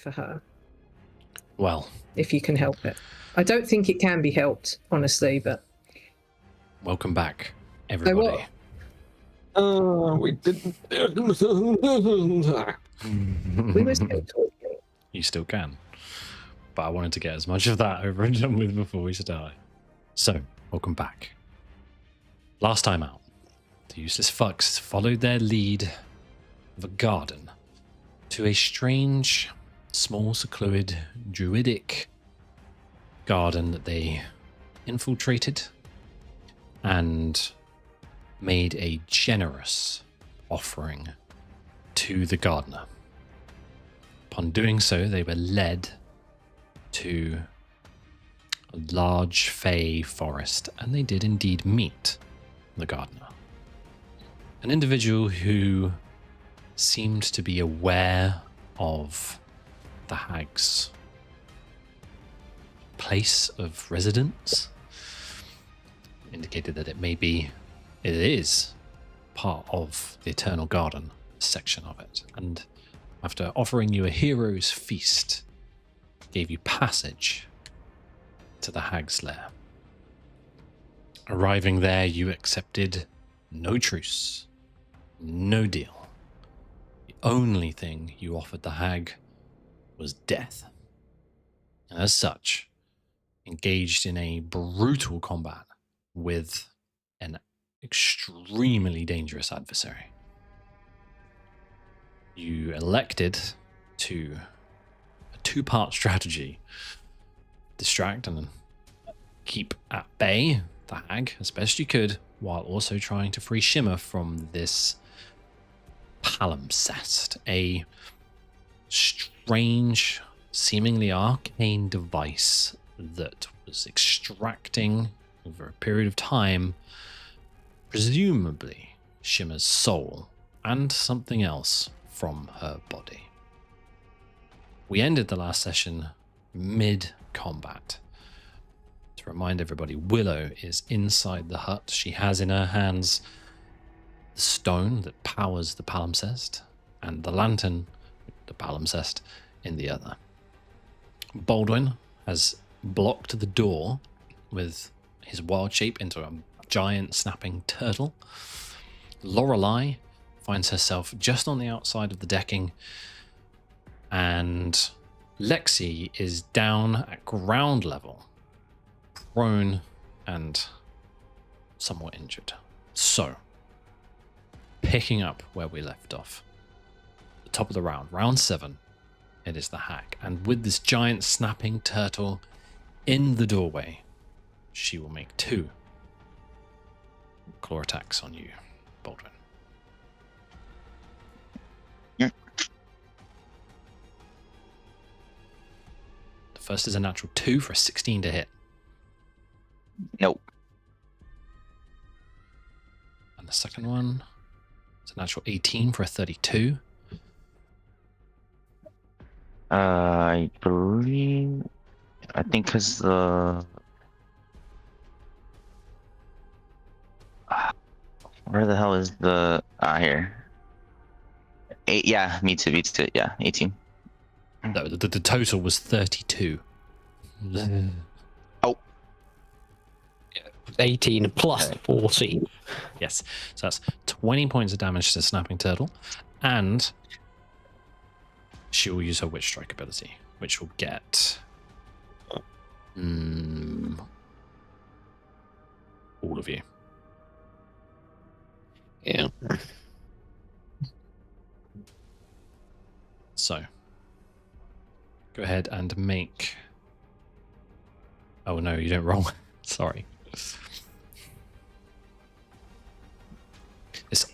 for her. Well, if you can help it. I don't think it can be helped, honestly, but... Welcome back, everybody. We didn't... We were still talking. You still can. But I wanted to get as much of that over and done with before we start. So, welcome back. Last time out, the useless fucks followed their lead of a garden to a strange, small, secluded, druidic garden that they infiltrated and made a generous offering to the gardener. Upon doing so, they were led to a large fey forest, and they did indeed meet the gardener. An individual who seemed to be aware of the hag's place of residence, indicated that it is part of the Eternal Garden section of it, and after offering you a hero's feast, gave you passage to the hag's lair. Arriving there, you accepted no truce, no deal. The only thing you offered the hag was death, and as such, engaged in a brutal combat with an extremely dangerous adversary. You elected to a two-part strategy: distract and keep at bay the hag as best you could, while also trying to free Shimmer from this palimpsest, a strange, seemingly arcane device that was extracting over a period of time, presumably Shimmer's soul and something else from her body. We ended the last session mid-combat. To remind everybody, Willow is inside the hut. She has in her hands the stone that powers the palimpsest and the lantern, the palimpsest, in the other. Baldwin has blocked the door with his wild shape into a giant snapping turtle. Lorelei finds herself just on the outside of the decking, and Lexi is down at ground level, prone and somewhat injured. So, picking up where we left off, the top of the round, round 7, it is the hag, and with this giant snapping turtle in the doorway, she will make 2 claw attacks on you, Baldwin. Yeah. The first is a natural 2 for a 16 to hit. Nope. And the second one is a natural 18 for a 32. I think because the... Where the hell is the... here. 8, yeah, me too, yeah, 18. No, the total was 32. Oh. 18 plus 14. Yes, so that's 20 points of damage to Snapping Turtle, and she will use her Witch Strike ability, which will get all of you. Yeah. So, go ahead and make... Oh no, you don't roll. Sorry. This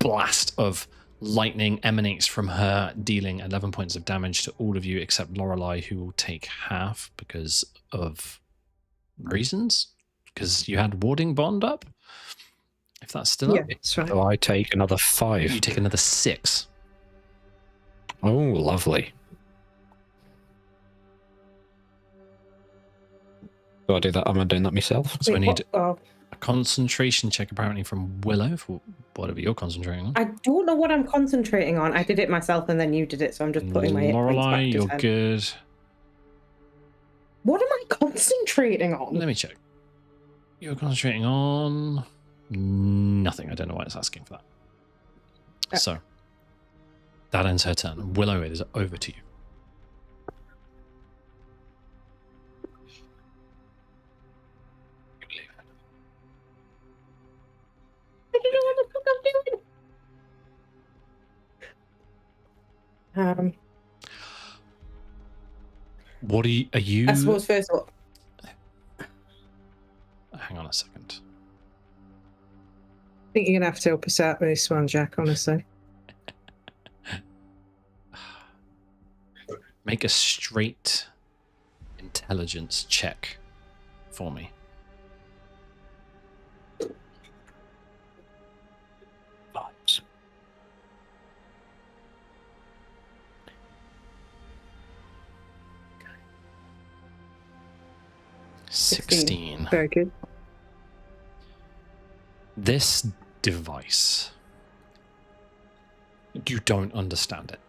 blast of lightning emanates from her, dealing 11 points of damage to all of you except Lorelei, who will take half because of reasons. Because you had Warding Bond up? If that's still up. That's right. So I take another 5. You take another 6. Oh, lovely. Do I do that? Am I doing that myself? So I need a concentration check apparently from Willow for Whatever you're concentrating on. I don't know what I'm concentrating on. I did it myself and then you did it, so I'm just putting my hit points back Lorelei, to you're 10. good. What am I concentrating on? Let me check. You're concentrating on nothing. I don't know why it's asking for that. So that ends her turn. Willow, it is over to you. I don't know what the fuck I'm doing. What are you? I suppose first of all, Hang on a second. I think you're gonna have to help us out with this one, Jack. Honestly, Make a straight intelligence check for me. Vibes. 16. very good. This device, you don't understand it.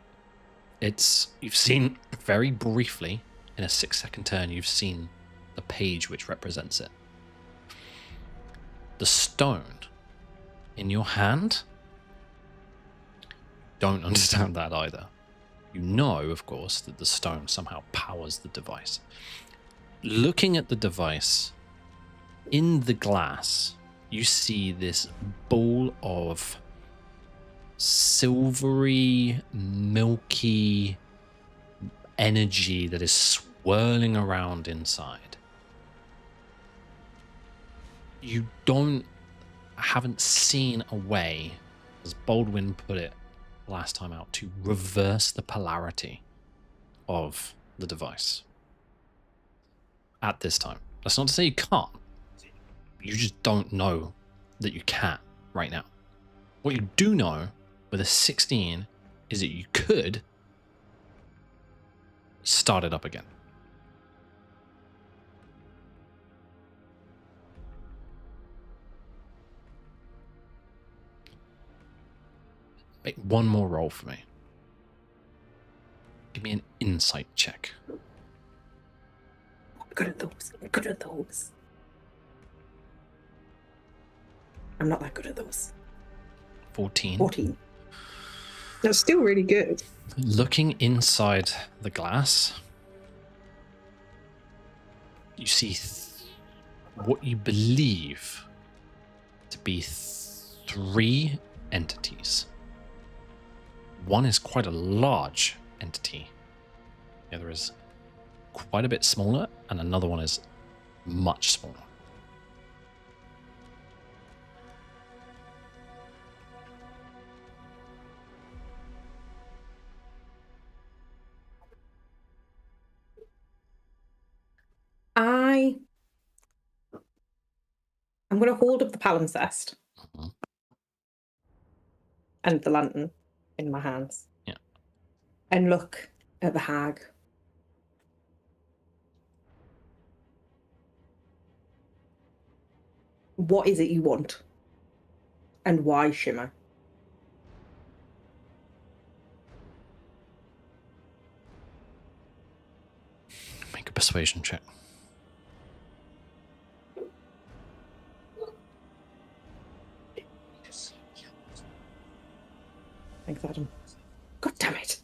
You've seen very briefly in a 6-second turn, you've seen the page which represents it. The stone in your hand, don't understand that either. You know, of course, that the stone somehow powers the device. Looking at the device, in the glass, you see this ball of silvery, milky energy that is swirling around inside. You haven't seen a way, as Baldwin put it last time out, to reverse the polarity of the device at this time. That's not to say you can't. You just don't know that you can right now. What you do know with a 16 is that you could start it up again. Make one more roll for me. Give me an insight check. I'm good at those. I'm good at those. I'm not that good at those. 14. 14. That's still really good. Looking inside the glass, you see what you believe to be 3 entities. One is quite a large entity. The other is quite a bit smaller, and another one is much smaller. I'm going to hold up the palimpsest and the lantern in my hands. Yeah. And look at the hag. What is it you want? And why, Shimmer? Make a persuasion check. Thanks, Adam. God damn it.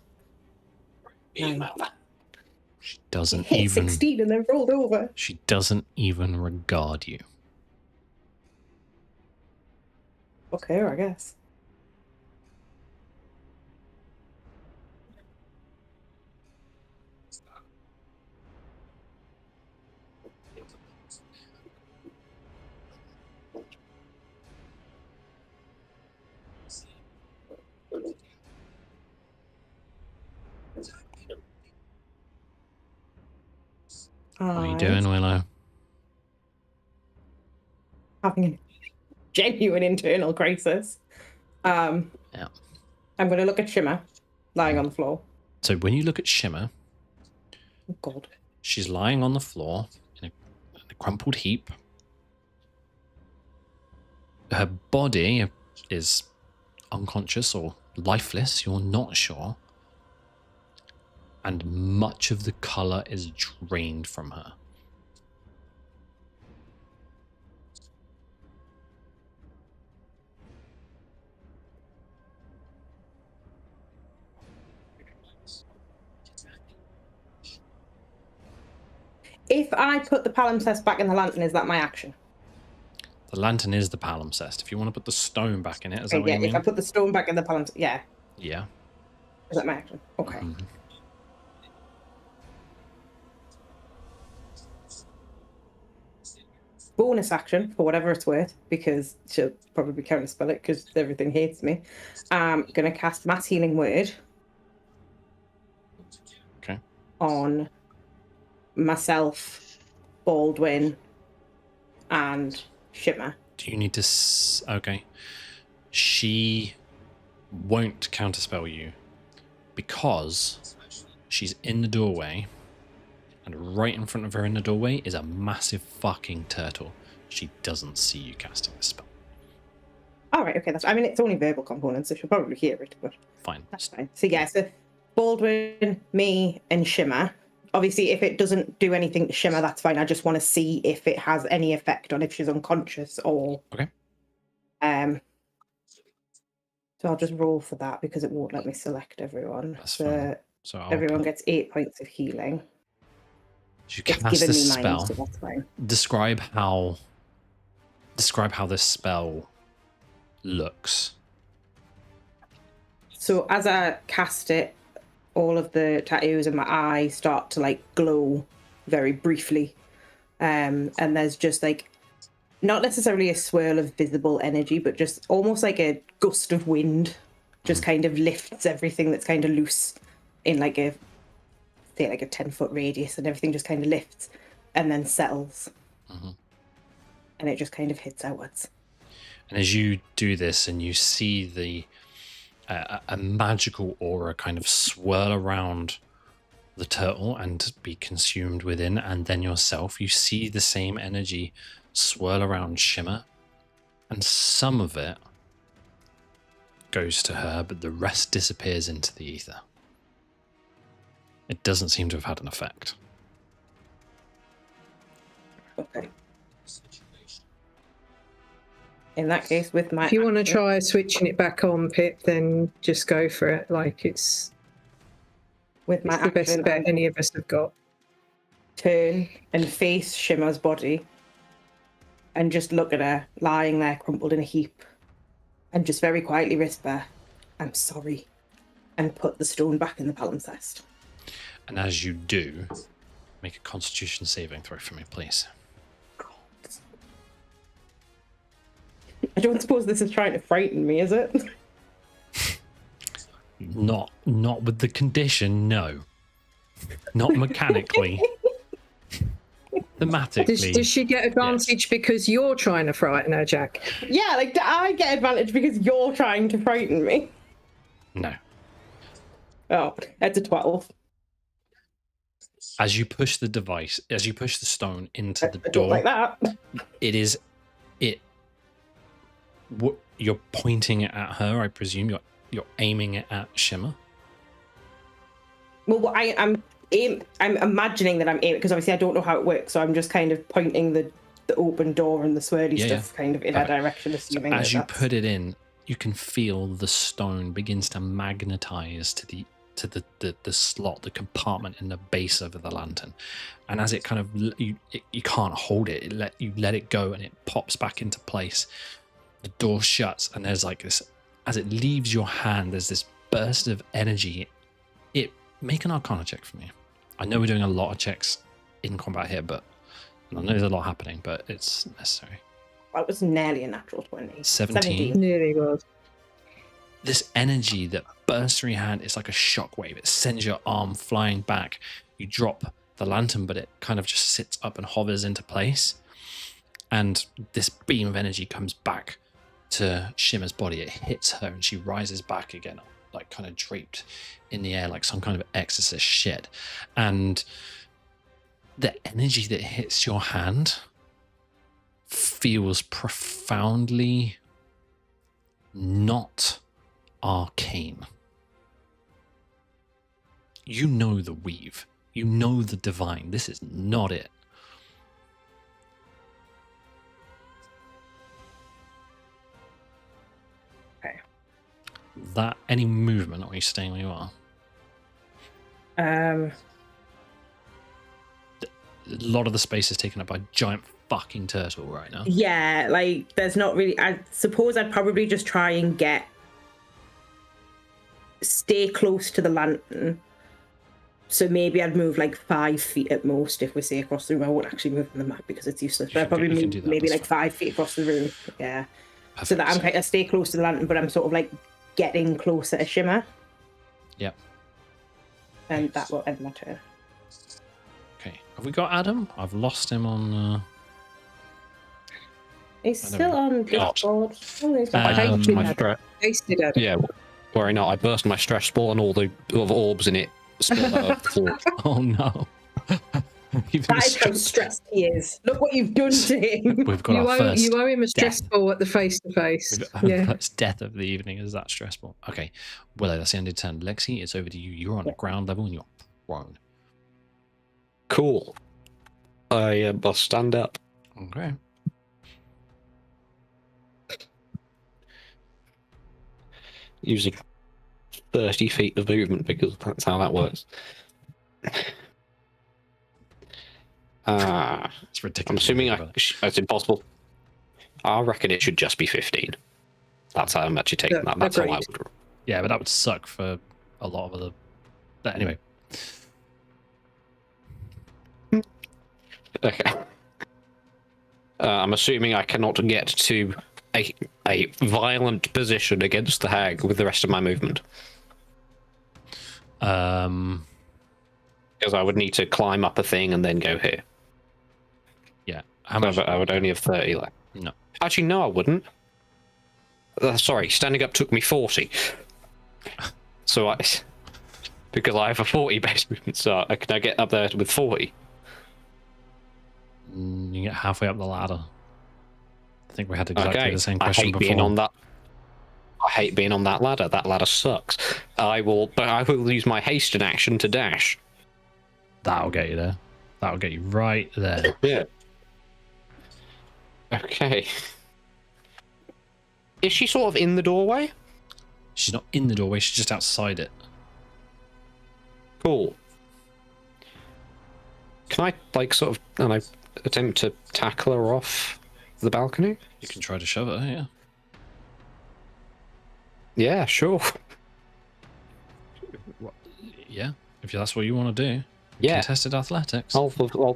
She doesn't Hit even 16 and then rolled over. She doesn't even regard you. Okay, I guess. What are you doing, Willow? Having a genuine internal crisis. Yeah. I'm going to look at Shimmer lying on the floor. So when you look at Shimmer, Oh, God. she's lying on the floor in a crumpled heap. Her body is unconscious or lifeless, you're not sure. And much of the color is drained from her. If I put the palimpsest back in the lantern, is that my action? The lantern is the palimpsest. If you want to put the stone back in it, is that what Yeah, you mean? if I put the stone back in the palimpsest, yeah. Yeah. Is that my action? Okay. Mhm. Bonus action, for whatever it's worth, because she'll probably counterspell it because everything hates me. I'm going to cast Mass Healing Word. Okay. On myself, Baldwin, and Shimmer. Do you need to... Okay. She won't counterspell you because she's in the doorway, and right in front of her in the doorway is a massive fucking turtle. She doesn't see you casting the spell. All right, okay. I mean, it's only verbal components, so she'll probably hear it, but Fine. that's fine. So yeah, so Baldwin, me, and Shimmer. Obviously, if it doesn't do anything to Shimmer, that's fine. I just want to see if it has any effect on if she's unconscious or... Okay. So I'll just roll for that because it won't let me select everyone. That's fine. So everyone gets 8 points of healing. You It's cast given this me mine, spell. so that's fine. Describe how this spell looks. So as I cast it, all of the tattoos in my eye start to like glow very briefly. And there's just like, not necessarily a swirl of visible energy, but just almost like a gust of wind just kind of lifts everything that's kind of loose in like a, say like a 10-foot radius, and everything just kind of lifts and then settles. Mm-hmm. And it just kind of hits outwards. And as you do this and you see the a magical aura kind of swirl around the turtle and be consumed within, and then yourself, you see the same energy swirl around Shimmer, and some of it goes to her, but the rest disappears into the ether. It doesn't seem to have had an effect. Okay. In that case, with my... If you want to try switching it back on, Pip, then just go for it. Like it's with my the best action, bet any of us have got. Turn and face Shimmer's body and just look at her lying there crumpled in a heap and just very quietly whisper, "I'm sorry," and put the stone back in the palimpsest. And as you do, make a Constitution saving throw for me, please. I don't suppose this is trying to frighten me, is it? Not with the condition, no. Not mechanically. Thematically. Does she get advantage because you're trying to frighten her, Jack? Yeah, like, do I get advantage because you're trying to frighten me? No. Oh, that's a 12. As you push the stone into the I door, don't like that. You're pointing it at her, I presume. You're aiming it at Shimmer. Well, I'm imagining that I'm aiming, because obviously I don't know how it works, so I'm just kind of pointing the open door and the swirly stuff kind of in her direction, assuming so as you that's... put it in, you can feel the stone begins to magnetize to the slot, the compartment in the base of the lantern, and as it kind of you can't hold it, you let it go, and it pops back into place. The door shuts, and there's like this, as it leaves your hand, there's this burst of energy. Make an Arcana check for me. I know we're doing a lot of checks in combat here, but I know there's a lot happening, but it's necessary. That was nearly a natural 20. 17. Nearly was. This energy that bursts through your hand is like a shockwave. It sends your arm flying back. You drop the lantern, but it kind of just sits up and hovers into place. And this beam of energy comes back to Shimmer's body. It hits her and she rises back again, like kind of draped in the air like some kind of exorcist shit. And the energy that hits your hand feels profoundly not arcane. You know the weave. You know the divine. This is not it. Okay. That any movement, or are you staying where you are? Um, A lot of the space is taken up by a giant fucking turtle right now. yeah, like there's not really. I suppose I'd probably just try and stay close to the lantern. So maybe I'd move like 5 feet at most if we say across the room. I won't actually move on the map because it's useless. But I'd probably you can move do that, maybe that's like 5 feet across the room. Yeah. Perfect. So that I stay close to the lantern, but I'm sort of like getting closer to Shimmer. Yep. And that will end my turn. Okay. Have we got Adam? I've lost him on. He's I don't still know. on Discord. Oh, he's I got burst my Adam. stress. Tasted it. Yeah, worry not. I burst my stress ball and all the other orbs in it spilled out of the floor. Oh no. Even That is how stressed. stressed he is. Look what you've done to him. We've got our first. You owe him a stress death. ball at the face to face. We've got our Yeah. first death of the evening. Is that stressful? Okay. Willow, that's the end of turn. Lexi, it's over to you. You're on ground level and you're prone. Cool. I must stand up. Okay. Using 30 feet of movement because that's how that works. It's ridiculous. I'm assuming Think about it. it's impossible. I reckon it should just be 15. That's how I'm actually taking Yeah, that. That's how I agreed. would. Yeah, but that would suck for a lot of other. But anyway. Okay. I'm assuming I cannot get to a violent position against the hag with the rest of my movement. Um. Because I would need to climb up a thing and then go here. Yeah. How much? I would only have 30 left. No. Actually, no, I wouldn't. Sorry, standing up took me 40. So because I have a 40 base movement, so can I get up there with 40? You get halfway up the ladder. I think we had exactly Okay, the same I question hate before. being on that. I hate being on that ladder. That ladder sucks. But I will use my haste in action to dash. That'll get you there. That'll get you right there. Yeah. Okay. Is she sort of in the doorway? She's not in the doorway. She's just outside it. Cool. Can I, like, sort of, I don't know, attempt to tackle her off the balcony? You can try to shove her. Yeah. Yeah, sure. Yeah. If that's what you want to do. Yeah. Contested athletics. I'll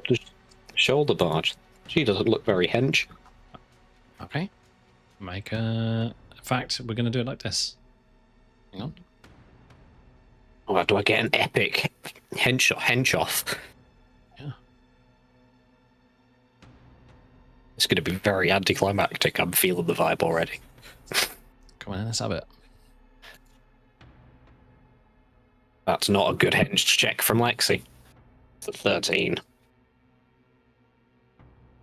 just shoulder barge. She doesn't look very hench. Okay. Make a. In fact, we're going to do it like this. Hang on. Oh, do I get an epic hench off? Yeah. It's going to be very anticlimactic. I'm feeling the vibe already. Come on in, let's have it. That's not a good hench check from Lexi. It's a 13.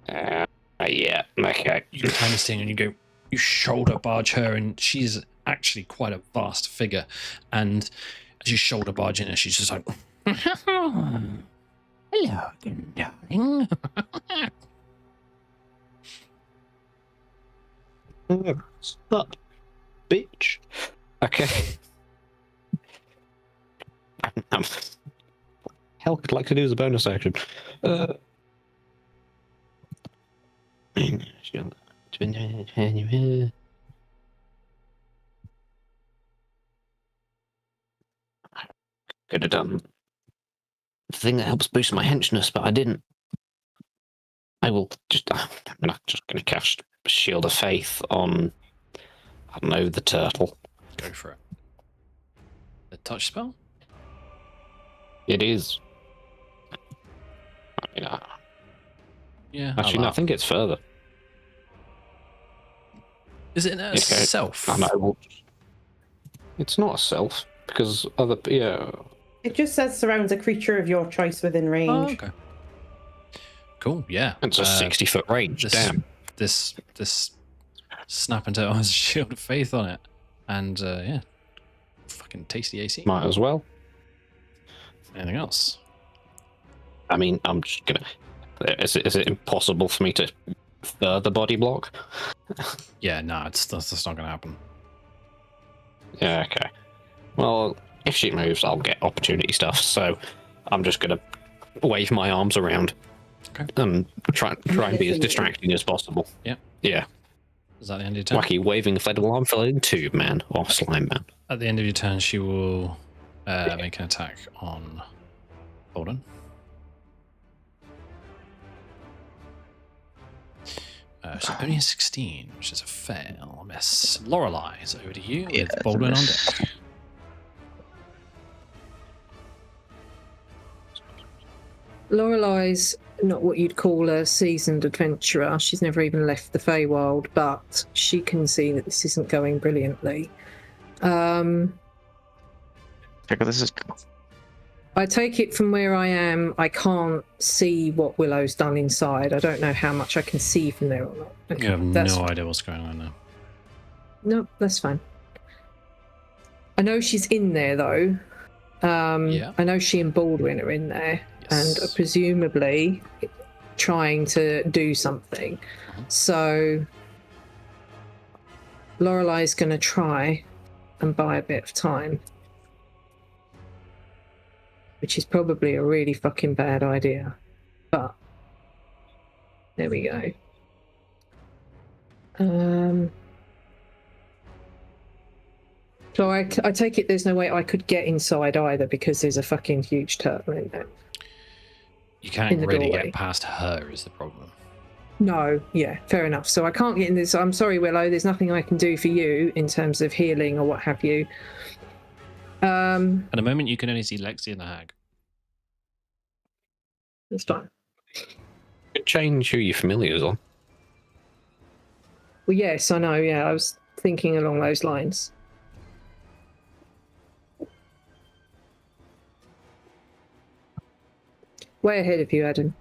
Yeah, okay. You climb this thing and you shoulder barge her, and she's actually quite a vast figure. And as you shoulder barge in her, she's just like, hello, good darling. Stop, bitch. Okay. Hell, I'd like to do as a bonus action. Could have done the thing that helps boost my henchness, but I didn't. I'm just going to cast Shield of Faith on, I don't know, the turtle. Go for it. The touch spell? It is. I mean, Yeah. actually, no, I think it's further. Is it a Okay. self? I know. Well, it's not a self because other It just says surrounds a creature of your choice within range. Oh, okay. Cool. Yeah. it's a 60-foot range. This, Damn. This snap and turtle has a shield of faith on it, and yeah, can taste the AC. Might as well. Anything else? I mean, I'm just gonna. Is it impossible for me to further body block? Yeah, no, that's not going to happen. Yeah, okay. Well, if she moves, I'll get opportunity stuff. So I'm just gonna wave my arms around Okay. and try and be as distracting as possible. Yeah. Yeah. Is that the end of your turn? Wacky waving inflatable arm filling tube man or slime man. At the end of your turn, she will make an attack on Baldur. So only a 16, which is a fail. Miss. Lorelei is over to you Yeah, with that's a Baldwin on miss. deck. Lorelei's not what you'd call a seasoned adventurer. She's never even left the Feywild, but she can see that this isn't going brilliantly. Check out this is. I take it from where I am, I can't see what Willow's done inside. I don't know how much I can see from there or not. Okay, You have that's no idea what's going on now. No, that's fine. I know she's in there though. Yeah. I know she and Baldwin are in there, and Yes. presumably trying to do something. So Lorelei's going to try and buy a bit of time, which is probably a really fucking bad idea. But there we go. So I take it there's no way I could get inside either because there's a fucking huge turtle in there. You in can't the really doorway. get past her is the problem. No, yeah, fair enough. So I can't get in this. I'm sorry, Willow. There's nothing I can do for you in terms of healing or what have you. At the moment, you can only see Lexi and the hag. That's fine. Could change who your familiar's on. Well, yes, I know. Yeah, I was thinking along those lines. Way ahead of you, Adam.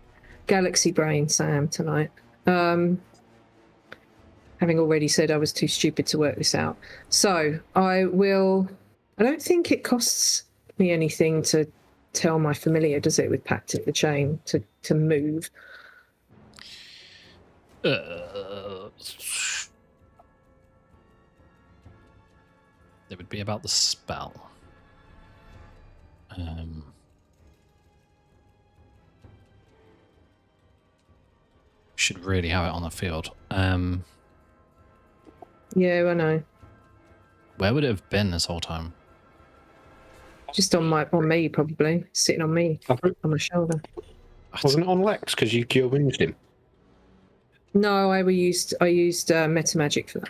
Galaxy brain, Sam, tonight. Having already said I was too stupid to work this out. So I will. I don't think it costs me anything to tell my familiar, does it, with Pact at the Chain to move? It would be about the spell. Should really have it on the field. Yeah, I know. Where would it have been this whole time? Just on me, probably sitting on me, on my shoulder. Wasn't it on Lex because you cure wounded him? No, I used meta magic for that.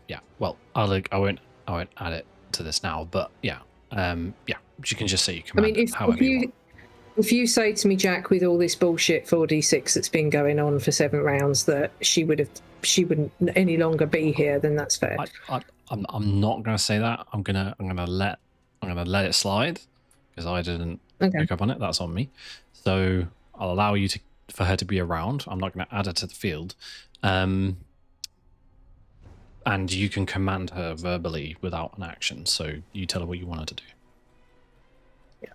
Yeah. Well, I won't add it to this now, but yeah. Yeah. You can just say you I command mean, it however you want. if you say to me, Jack, with all this bullshit 4d6 that's been going on for 7 rounds, that she wouldn't any longer be here, then that's fair. I'm not gonna say that. I'm gonna let it slide because I didn't pick up on it. That's on me. So I'll allow you for her to be around. I'm not gonna add her to the field. And you can command her verbally without an action. So you tell her what you want her to do.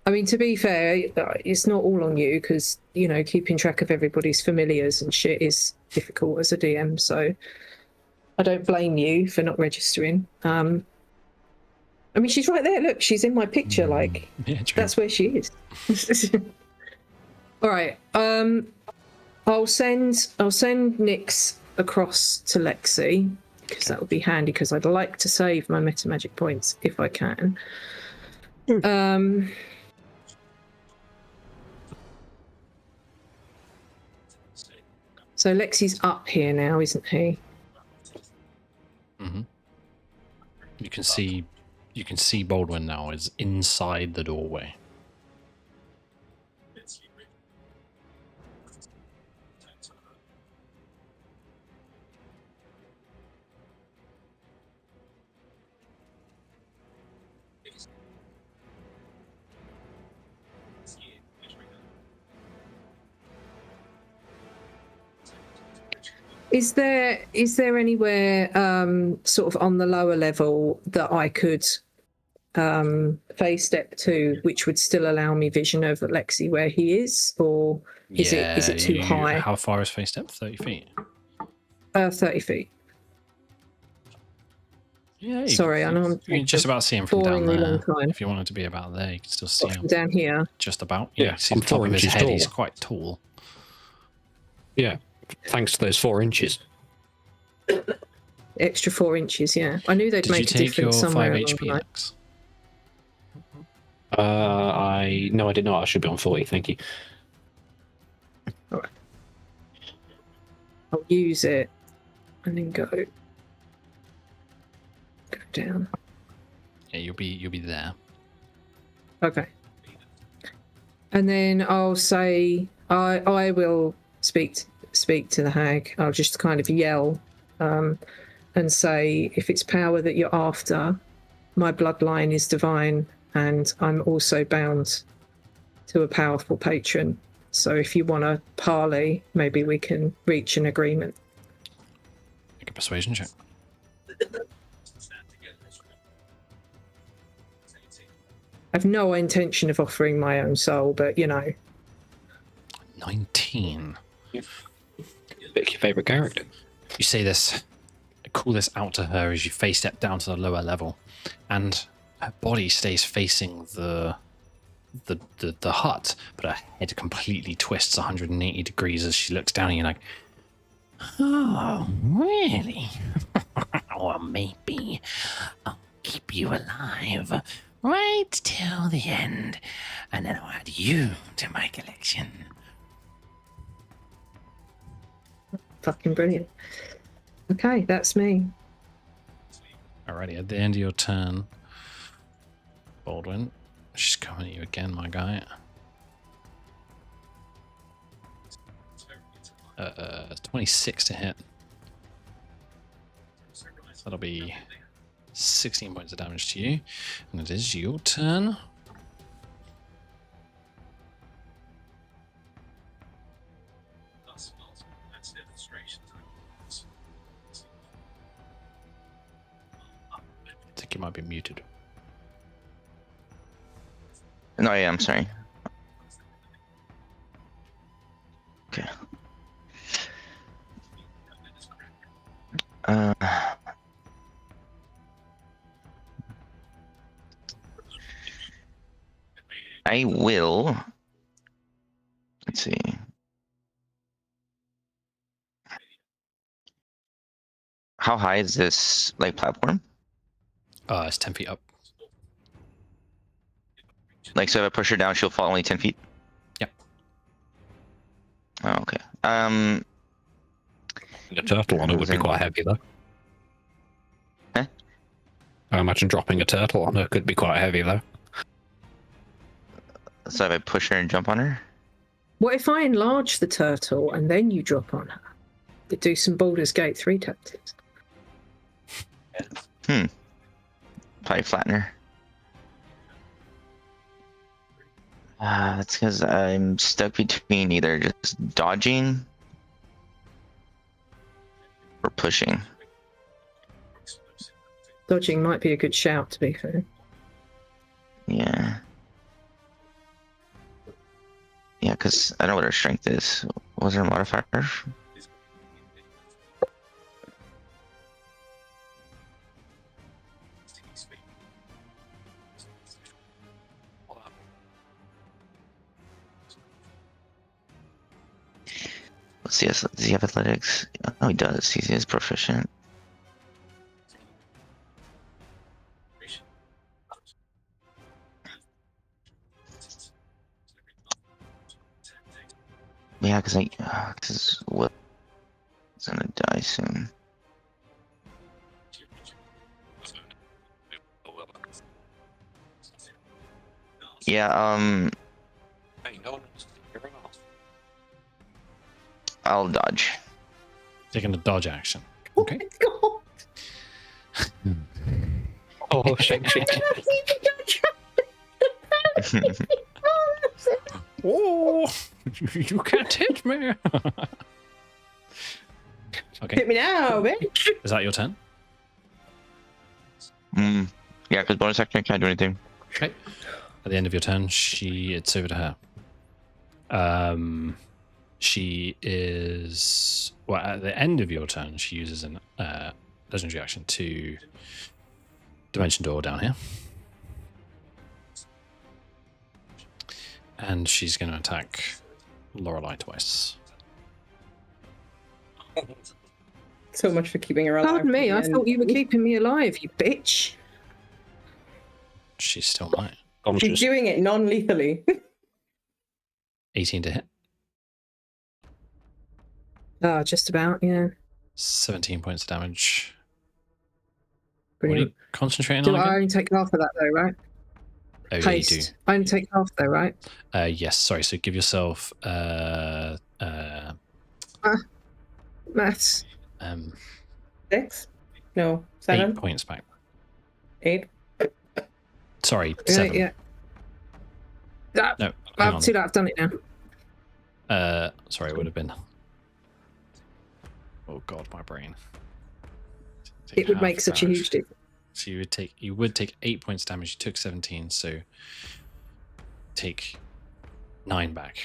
I mean, to be fair, it's not all on you because, you know, keeping track of everybody's familiars and shit is difficult as a DM. So I don't blame you for not registering. I mean, she's right there. Look, she's in my picture. Like, Yeah, true. that's where she is. All right. I'll send Nyx across to Lexi because that would be handy because I'd like to save my meta magic points if I can. So Lexi's up here now, isn't he? Mm-hmm. You can see Baldwin now is inside the doorway. Is there anywhere sort of on the lower level that I could phase step 2, which would still allow me vision of Alexi where he is, or is it too high? How far is face step? 30 feet. 30 feet. Yeah. Sorry, I know I'm You can just about see him from down boringly there. long time. If you wanted to be about there, you can still see him. Down here. Just about. Yeah, Yeah. See I'm the top 4 of his inches head. tall. He's quite tall. Yeah, thanks to those 4 inches. Extra 4 inches, yeah. I knew they'd Did you make a take your difference somewhere 5 along the HP, line. Lex? No, I did not. I should be on 40. Thank you. Alright. I'll use it and then go down. Yeah, you'll be there. Okay. And then I'll say I will speak to the hag. I'll just kind of yell and say, if it's power that you're after, my bloodline is divine and I'm also bound to a powerful patron. So if you want to parley, maybe we can reach an agreement. Make a persuasion check. I've no intention of offering my own soul, but 19. Pick your favorite character. You say this, call this out to her as you face step down to the lower level, and her body stays facing the hut, but her head completely twists 180 degrees as she looks down at you like, oh, really? Or maybe I'll keep you alive right till the end, and then I'll add you to my collection. Fucking brilliant. Okay, that's me. Alrighty, at the end of your turn, Baldwin, she's coming at you again, my guy. 26 to hit. That'll be 16 points of damage to you. And it is your turn. I think you might be muted. No, yeah, I'm sorry. Okay. I will. Let's see. How high is this platform? It's 10 feet up. So if I push her down, she'll fall only 10 feet? Yep. Oh, okay. The turtle on it would be quite heavy, though. Huh? I imagine dropping a turtle on her could be quite heavy, though. So if I push her and jump on her? What if I enlarge the turtle and then you drop on her? To do some Baldur's Gate 3 tactics. Probably flatten her. That's because I'm stuck between either just dodging or pushing. Dodging might be a good shout, to be fair. Yeah. Yeah, because I know what her strength is. What was her modifier? Let's see. Does he have athletics? Oh, he does. He is proficient. Yeah, because what? It's gonna die soon. Yeah. I'll dodge. Taking the dodge action. Okay. Oh my god! Oh, shake. Oh, you can't hit me. Okay. Hit me now, bitch. Is that your turn? Yeah, Yeah, because bonus action can't do anything. Okay. At the end of your turn, it's over to her. She is at the end of your turn, she uses an legendary action to dimension door down here, and she's going to attack Lorelei twice. So much for keeping her alive. Pardon me, I And thought you were keeping me alive, you bitch. She's still might. she's Conscious. doing it non-lethally. 18 to hit, Ah, just about, yeah. 17 points of damage. Brilliant. What are you concentrating Do on I again? only take half of that though, right? Oh, yeah, you do. Haste. I only take half though, right? Yes, sorry. So give yourself Maths. 6? No, 7? 8 points back. 8? Sorry, Yeah, 7. yeah. Ah, No, hang on. too late, I've done it now. Sorry, it would have been. Oh god, my brain. Take It would half make such a damage. huge difference. So you would take 8 points damage. You took 17, so take 9 back.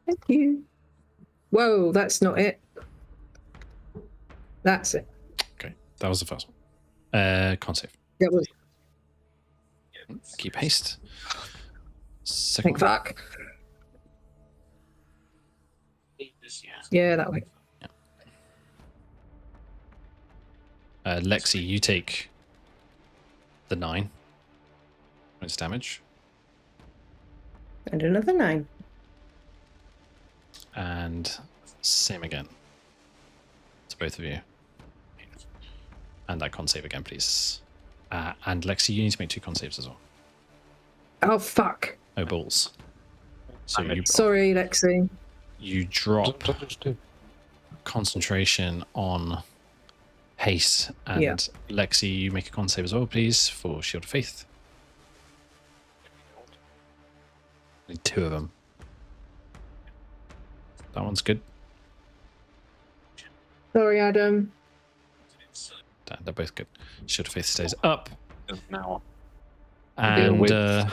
Thank you. Whoa, that's not it. That's it. Okay, that was the first one. Con save. That was. Keep haste. Second Thank one. fuck. Yeah, that way. Lexi, you take the 9 points damage, And another 9. and same again to both of you. And that con save again, please. And Lexi, you need to make 2 con saves as well. Oh, fuck. Oh, balls. So Sorry, Lexi. you drop concentration on haste, and Yeah. Lexi, you make a con save as well, please, for Shield of Faith. Need 2 of them. That one's good. Sorry, Adam. They're both good. Shield of Faith stays up. Now. And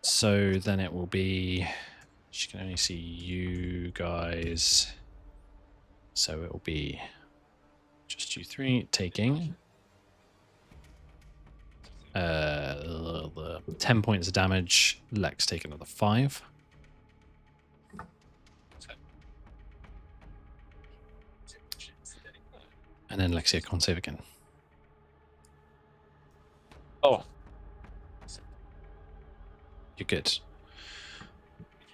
so then it will be, she can only see you guys, so it will be just you 3 taking 10 points of damage. Lex take another 5. And then Lexia con save again. Oh, You're good.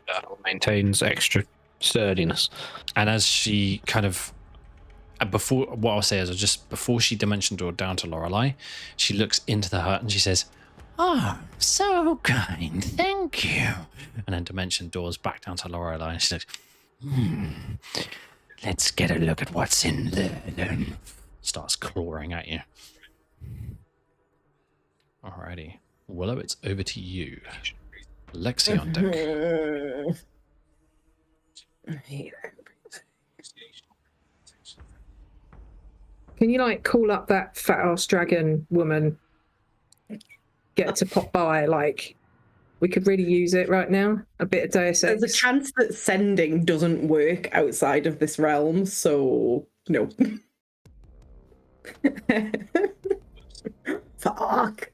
that maintains extra sturdiness. And as she kind of, before, what I'll say is, just before she dimension door down to Lorelei, she looks into the hut and she says, "Oh, so kind, thank you." And then dimension doors back down to Lorelei, and she says, "Let's get a look at what's in there." Then starts clawing at you. Alrighty, Willow, it's over to you. Lexi on deck. Can you like call up that fat ass dragon woman? Get her to pop by. Like, we could really use it right now. A bit of Deus Ex. There's a chance that sending doesn't work outside of this realm, so no. Fuck.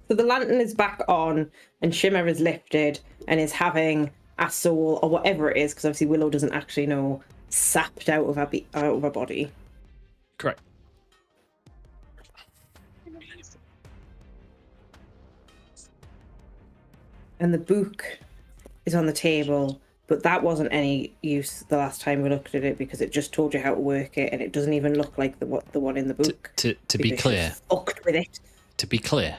So the lantern is back on, and Shimmer is lifted and is having a soul, or whatever it is, because obviously Willow doesn't actually know, sapped out of her body. Correct. And the book is on the table, but that wasn't any use the last time we looked at it, because it just told you how to work it, and it doesn't even look like the one in the book. To be because she clear, fucked with it. to be clear,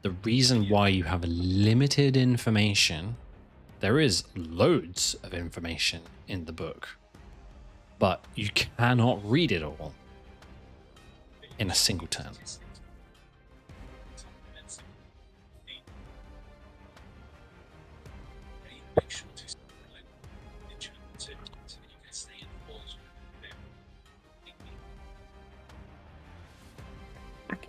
the reason why you have limited information, there is loads of information in the book, but you cannot read it all in a single turn.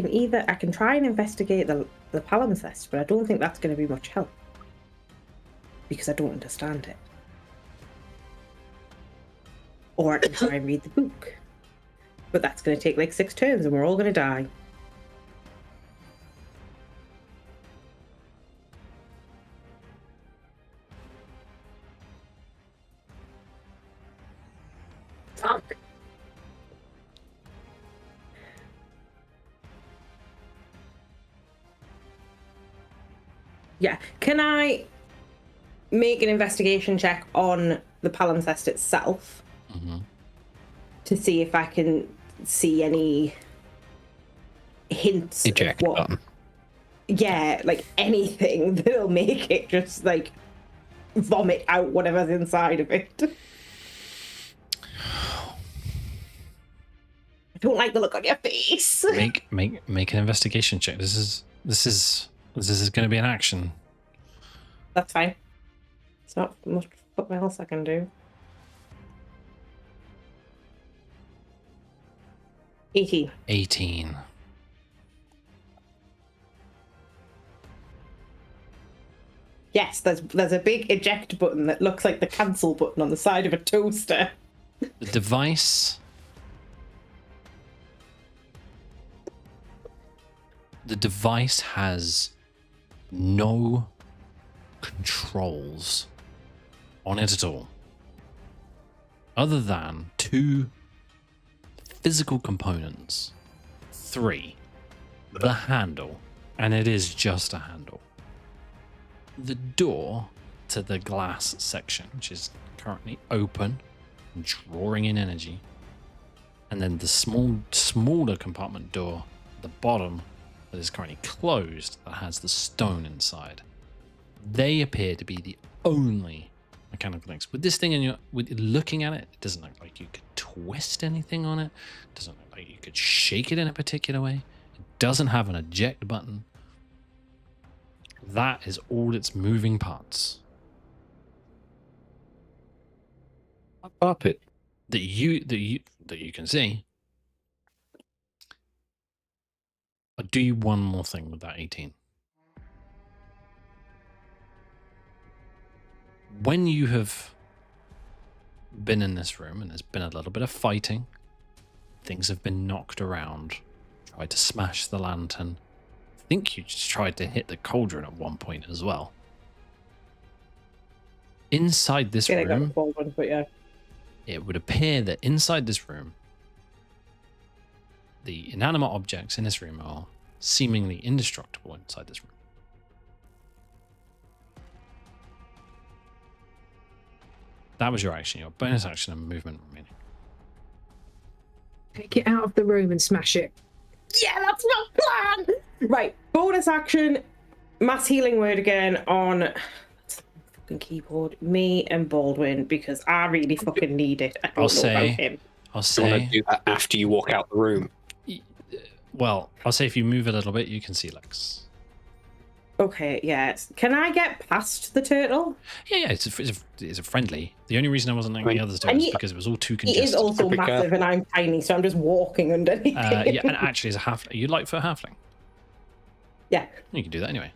I can try and investigate the palimpsest, but I don't think that's going to be much help because I don't understand it. Or I can try and read the book, but that's going to take like 6 turns, and we're all going to die. Fuck. Yeah. Can I make an investigation check on the palimpsest itself to see if I can see any hints Eject of what? button. Yeah, like anything that'll make it just like vomit out whatever's inside of it. I don't like the look on your face. Make an investigation check. This is going to be an action. That's fine. It's not much what else I can do. 18. 18. Yes, there's a big eject button that looks like the cancel button on the side of a toaster. The device. The device has no controls on it at all, other than 2 physical components. 3, the handle, and it is just a handle. The door to the glass section, which is currently open, drawing in energy, and then the smaller compartment door at the bottom that is currently closed that has the stone inside. They appear to be the only mechanical links. With this thing with looking at it, it doesn't look like you could twist anything on it. It doesn't look like you could shake it in a particular way. It doesn't have an eject button. That is all its moving parts. Carpet. That you can see. I'll do you one more thing with that 18. When you have been in this room and there's been a little bit of fighting, things have been knocked around, tried to smash the lantern. I think you just tried to hit the cauldron at one point as well. Inside this room, But yeah. it would appear that inside this room, the inanimate objects in this room are seemingly indestructible inside this room. That was your action, your bonus action and movement remaining. Take it out of the room and smash it. Yeah, that's my plan! Right, bonus action, mass healing word again on fucking keyboard, me and Baldwin, because I really fucking need it. I don't know about him. I'll You want to say, do that after you walk out the room. well, I'll say if you move a little bit, you can see Lex. Okay, yeah. Can I get past the turtle? Yeah, it's a friendly. The only reason I wasn't letting the others do it And is he- because it was all too He is congested. also Quick, massive and I'm tiny, so I'm just walking underneath him. Yeah, and actually as a halfling, you like for a halfling? Yeah. You can do that anyway.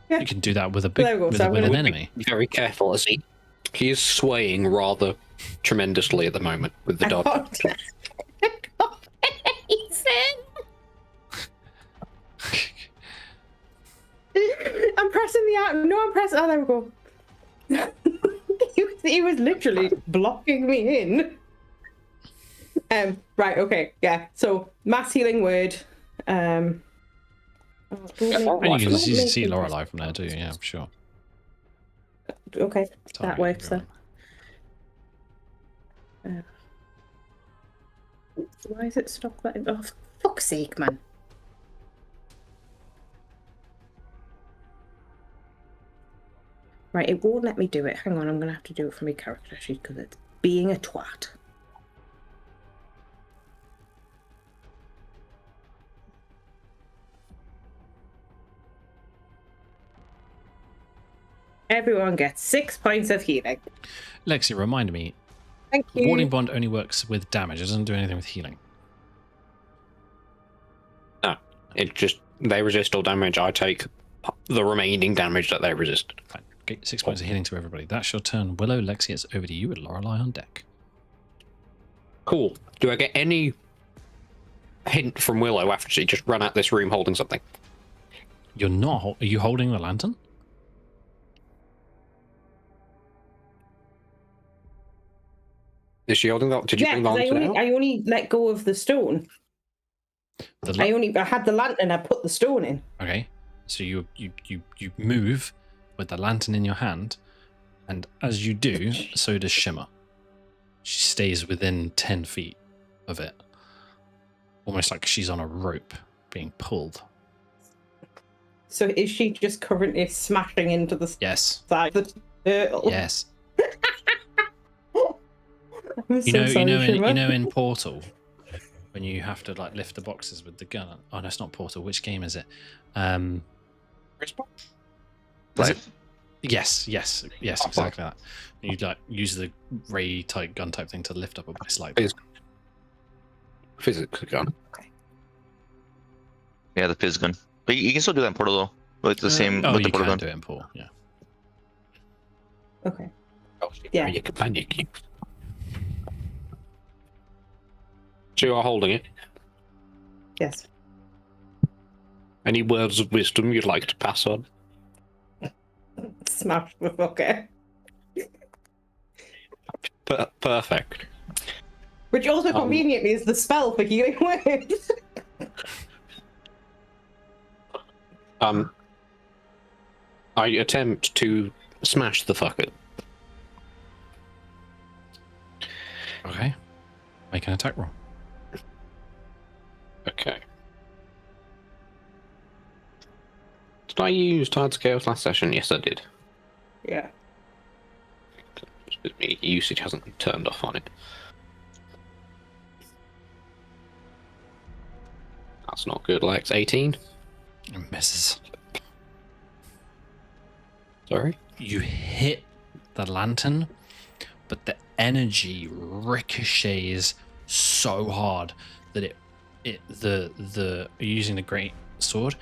Yeah. You can do that with a There we go, with, so with I'm an gonna- enemy. Be very careful as he is swaying rather tremendously at the moment with the dog. I got amazing. I'm pressing the out. No, I'm pressing. Oh, there we go. he was literally blocking me in. Right. Okay. Yeah. So mass healing word. And you can see Lorelei from there too. Yeah, sure. Okay, Sorry, that works then. everyone. Why is it stopped letting? Oh, for fuck's sake, man. Right, it won't let me do it. Hang on, I'm going to have to do it from my character sheet because it's being a twat. Everyone gets 6 points of healing. Lexi, remind me, Thank you. Warding Bond only works with damage. It doesn't do anything with healing. No. It just they resist all damage. I take the remaining damage that they resist. Fine. Okay, 6 points of healing to everybody. That's your turn. Willow, Lexi, it's over to you with Lorelei on deck. Cool. Do I get any hint from Willow after she just ran out this room holding something? You're not. Are you holding the lantern? Is she holding that? Did you Yeah, bring the 'cause lantern out? I only let go of the stone. I had the lantern. I put the stone in. Okay, so you move with the lantern in your hand, and as you do, so does Shimmer. She stays within 10 feet of it, almost like she's on a rope being pulled. So is she just currently smashing into the Yes. side of the turtle? Yes. I'm You know, so sorry, Shimmer. in Portal, when you have to like lift the boxes with the gun. Oh no, it's not Portal. Which game is it? Life. Yes, exactly that. You like use the ray type gun type thing to lift up a box like that. Physics gun. Yeah, the Fizz gun. But you can still do that in Portal though. With the same Oh, with the you Portal can gun. do it in Portal, yeah. Okay. Yeah. Yeah. Your companion cube. So you are holding it. Yes. Any words of wisdom you'd like to pass on? Smash the fucker. Perfect. Which also conveniently is the spell for healing words. I attempt to smash the fucker. Okay. Make an attack roll. Okay. Did I use Tides of Chaos last session? Yes, I did. Yeah. Usage hasn't turned off on it. That's not good, Lex. 18? It misses. Sorry? You hit the lantern, but the energy ricochets so hard that you're using the great sword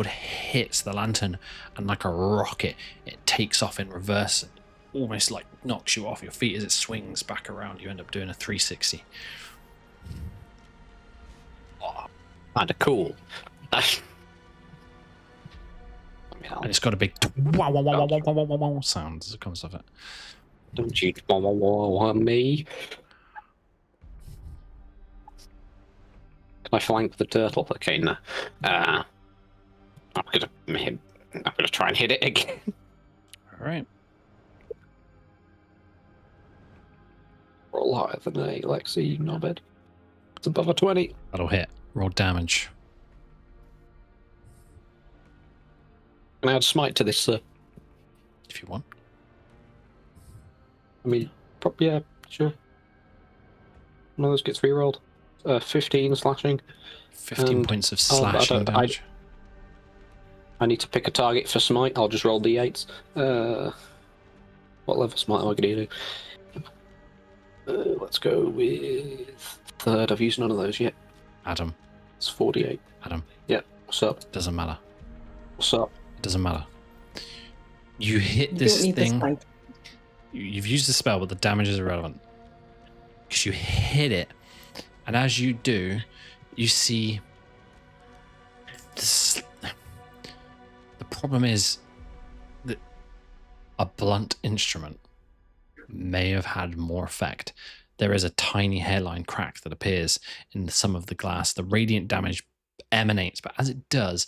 hits the lantern, and like a rocket it takes off in reverse, almost like knocks you off your feet as it swings back around. You end up doing a 360. Kinda cool. And it's got a big wow, wow, wow, wow, wow, wow, wow, wow sound as it comes off it. Don't you want me? Can I flank the turtle? Okay, no. I'm gonna try and hit it again. All right. Roll higher than a Lexi, not bad. It's above a 20. That'll hit. Roll damage. Can I add smite to this, sir? If you want. I mean, yeah, sure. One of those gets re-rolled. 15 slashing. 15 points of slashing damage. I need to pick a target for smite. I'll just roll d8s. What level smite am I going to do? Let's go with third. I've used none of those yet. Adam. It's 48. Adam. Yeah. What's up? Doesn't matter. What's up? It doesn't matter. You hit You this don't need the thing. spike. You've used the spell, but the damage is irrelevant. Because you hit it, and as you do, you see this. The problem is that a blunt instrument may have had more effect. There is a tiny hairline crack that appears in some of the glass. The radiant damage emanates, but as it does,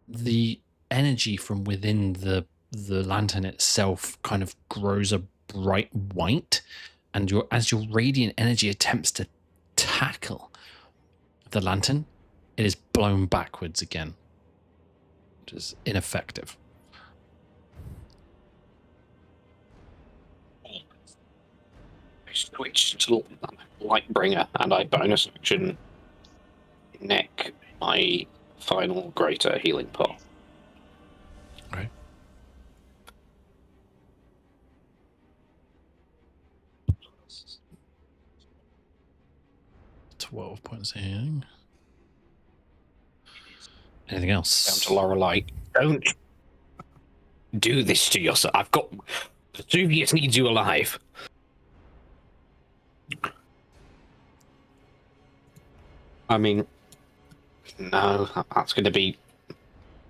the energy from within the lantern itself kind of grows a bright white, and as your radiant energy attempts to tackle the lantern, it is blown backwards again, which is ineffective. I switch to Lightbringer, and I bonus action neck my final greater healing pot. Okay. .12 points of healing. Anything else? Down to Lorelei. Don't do this to yourself. I've got Vesuvius needs you alive. I mean, no, that's going to be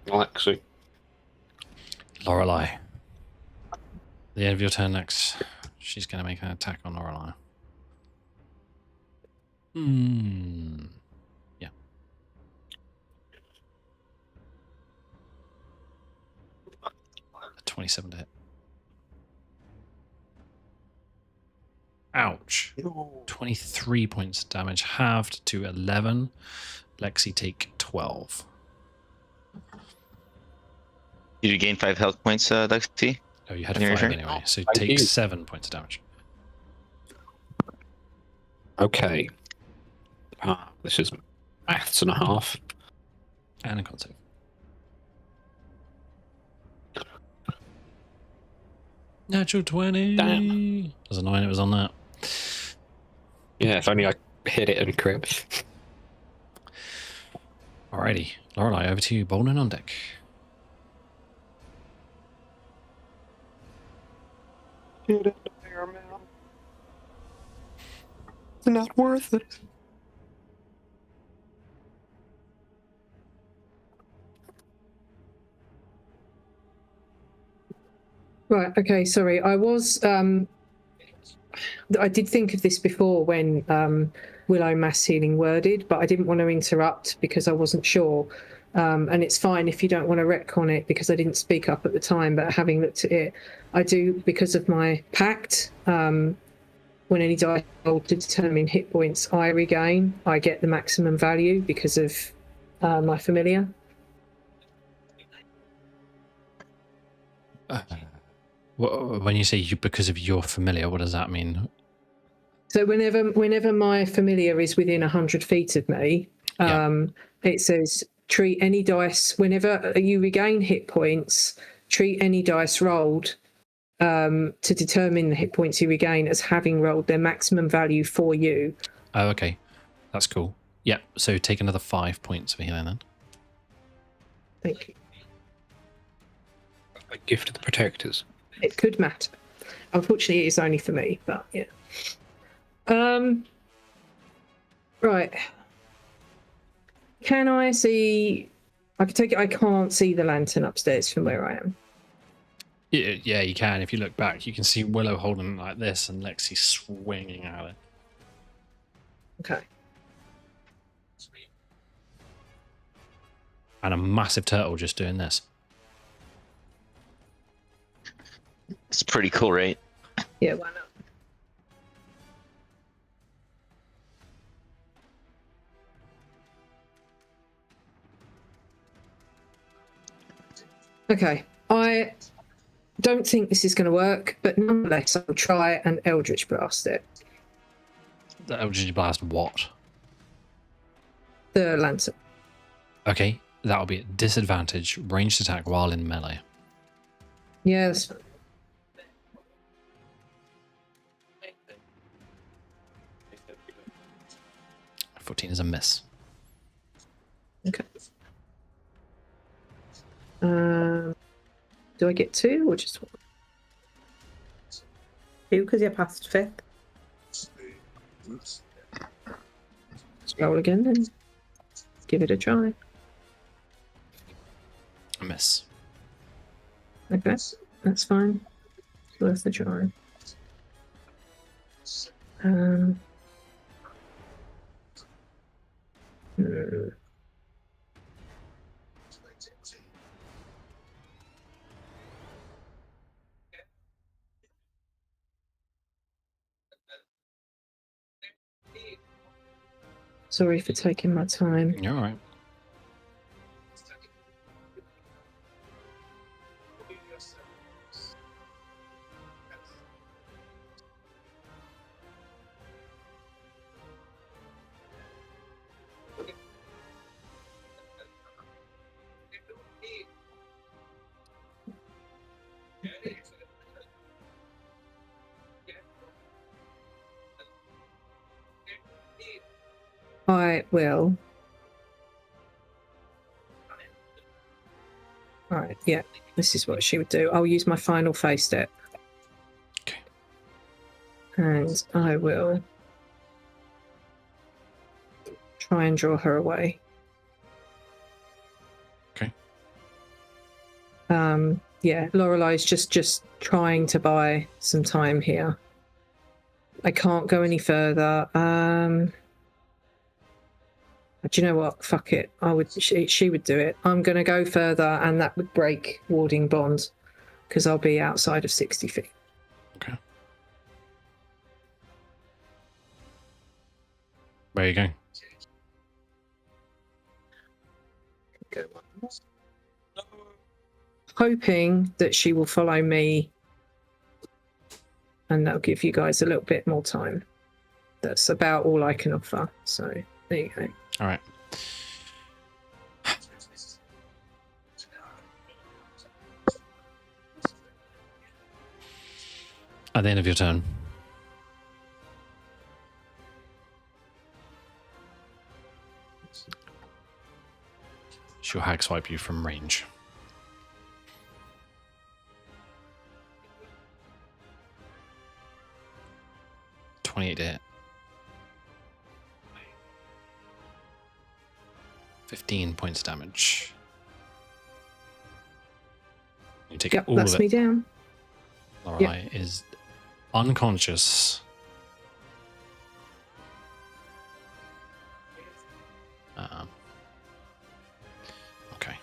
Alexi. Lorelei. At the end of your turn next, she's going to make an attack on Lorelei. Yeah. A 27 to hit. Ouch. 23 points of damage, halved to 11. Lexi take 12. Did you gain 5 health points, Lexi? Oh, you had On your 5 turn? anyway, so Thank take you. 7 points of damage. Okay. This is maths and a half. And a con save. Natural 20. Damn. I was annoying it was on that. Yeah, if only I hit it and crit. Alrighty. Lorelei, over to you. Bolden on deck. Get in there, man. It's not worth it. Right. Okay. Sorry. I did think of this before when Willow mass healing worded, but I didn't want to interrupt because I wasn't sure. And it's fine if you don't want to retcon it because I didn't speak up at the time. But having looked at it, I do because of my pact. When any die roll to determine hit points I regain, I get the maximum value because of my familiar. When you say you because of your familiar, what does that mean? So whenever my familiar is within 100 feet of me, it says treat any dice. Whenever you regain hit points, treat any dice rolled to determine the hit points you regain as having rolled their maximum value for you. Oh, okay. That's cool. Yep. So take another 5 points of healing then. Thank you. A gift of the protectors. It could matter. Unfortunately, it is only for me, but yeah. Right. Can I see? I can take it. I can't see the lantern upstairs from where I am. Yeah, you can. If you look back, you can see Willow holding it like this and Lexi swinging at it. Okay. And a massive turtle just doing this. It's pretty cool, right? Yeah, why not? Okay, I don't think this is going to work, but nonetheless, I'll try and Eldritch Blast it. The Eldritch Blast what? The lantern. Okay, that'll be at disadvantage, ranged attack while in melee. Yeah, that's fine. 14 is a miss. Okay. Do I get 2 or just 1? 2 because you're past 5th. Let's roll again then. Give it a try. A miss. Okay, that's fine. Worth a try. Sorry for taking my time. You're all right. I will Right, yeah, this is what she would do. I'll use my final phase step. Okay. And I will try and draw her away. Okay. Yeah, Lorelei's just trying to buy some time here. I can't go any further. Do you know what? Fuck it. She would do it. I'm going to go further, and that would break warding bond because I'll be outside of 60 feet. Okay. Where are you going? Hoping that she will follow me, and that'll give you guys a little bit more time. That's about all I can offer. So there you go. All right. At the end of your turn, she'll hag swipe you from range. To hit. 15 points of damage. You take Yep, all that's of me it. down. Lorelei is unconscious. Okay.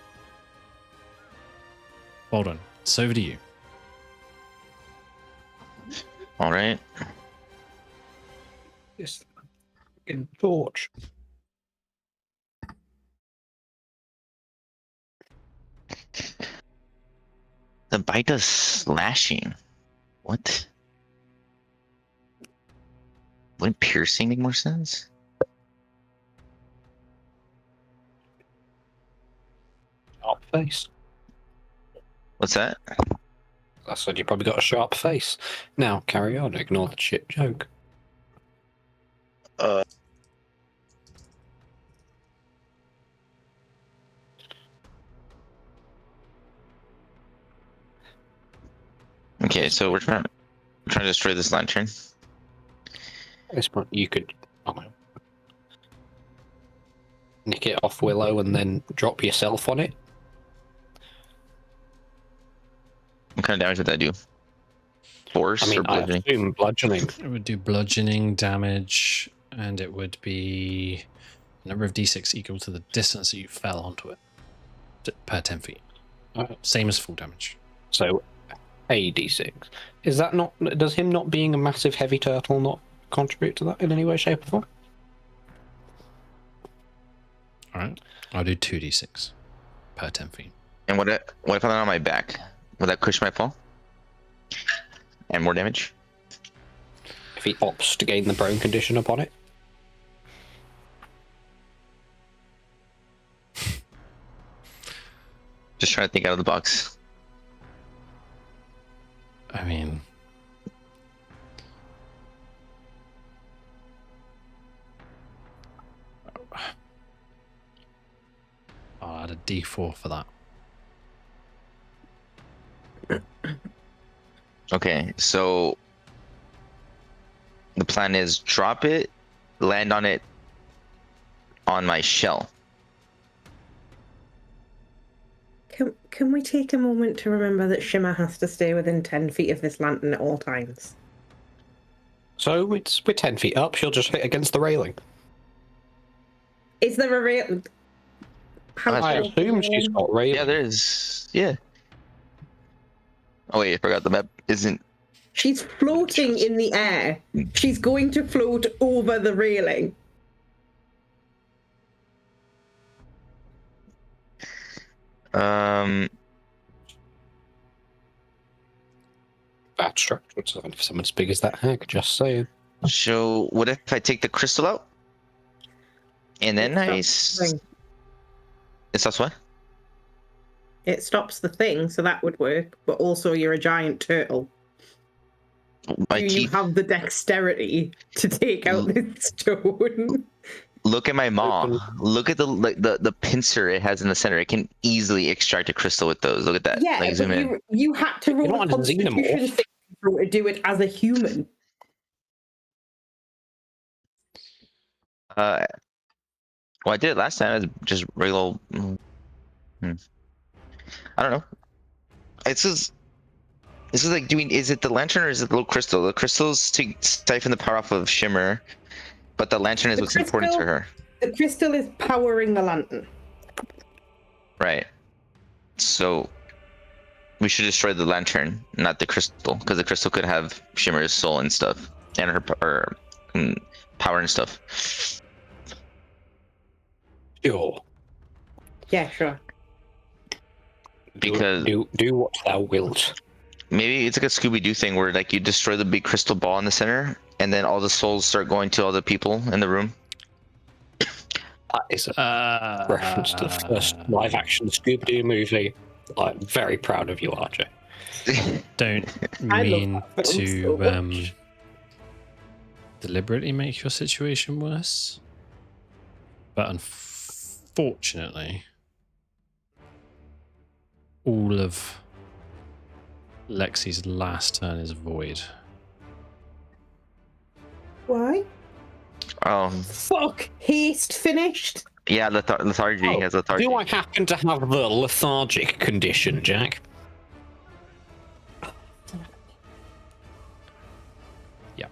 Baldur, it's over to you. All right. This fucking torch. The bite does slashing. What? Wouldn't piercing make more sense? Sharp face. What's that? I said you probably got a sharp face. Now carry on. Ignore the shit joke. Okay, so we're trying to destroy this lantern. At this point, you could nick it off Willow and then drop yourself on it. What kind of damage would that do? Force I mean, or I bludgeoning? assume bludgeoning. It would do bludgeoning damage, and it would be a number of d6 equal to the distance that you fell onto it per 10 feet. Same as full damage. So, a d6. Is that not? Does him not being a massive heavy turtle not contribute to that in any way, shape, or form? All right, I'll do 2d6 per 10 feet. And what if I land on my back? Would that cushion my fall? And more damage? If he opts to gain the prone condition upon it? Just trying to think out of the box. I mean, I'll add a d4 for that. Okay, so the plan is drop it, land on it on my shell. Can we take a moment to remember that Shimmer has to stay within 10 feet of this lantern at all times? So we're 10 feet up, she'll just hit against the railing. Is there a rail? I assume she's got railing. Yeah, there is. Yeah. Oh wait, I forgot the map isn't. She's floating in the air. She's going to float over the railing. Bad structure. If someone as big as that hag, just saying. So what if I take the crystal out? And then It stops the thing. It stops what? It stops the thing, so that would work. But also, you're a giant turtle. My Do you teeth. have the dexterity to take out this stone? Look at my maw. Open. Look at the pincer it has in the center. It can easily extract a crystal with those. Look at that. Yeah, Like but zoom in. you had to roll not a a xenomorph. constitution saving throw to do it as a human. Well, I did it last time. It's just regular. I don't know. It's just. This is like doing. Is it the lantern or is it the little crystal? The crystal's to siphon the power off of Shimmer, but the lantern is The what's important to crystal- her. The crystal is powering the lantern. Right. So we should destroy the lantern, not the crystal, because the crystal could have Shimmer's soul and stuff, and her power and stuff. Sure. Yeah, sure. Because do what thou wilt. maybe it's like a Scooby-Doo thing where like you destroy the big crystal ball in the center, and then all the souls start going to all the people in the room. That is a reference to the first live-action Scooby-Doo movie. I'm very proud of you, RJ. Don't I love mean that film to so much. deliberately make your situation worse, but unfortunately, all of Lexi's last turn is void. Why? Fuck! Haste finished. Yeah, lethargy Oh, has lethargy. do I happen to have the lethargic condition, Jack? Yeah.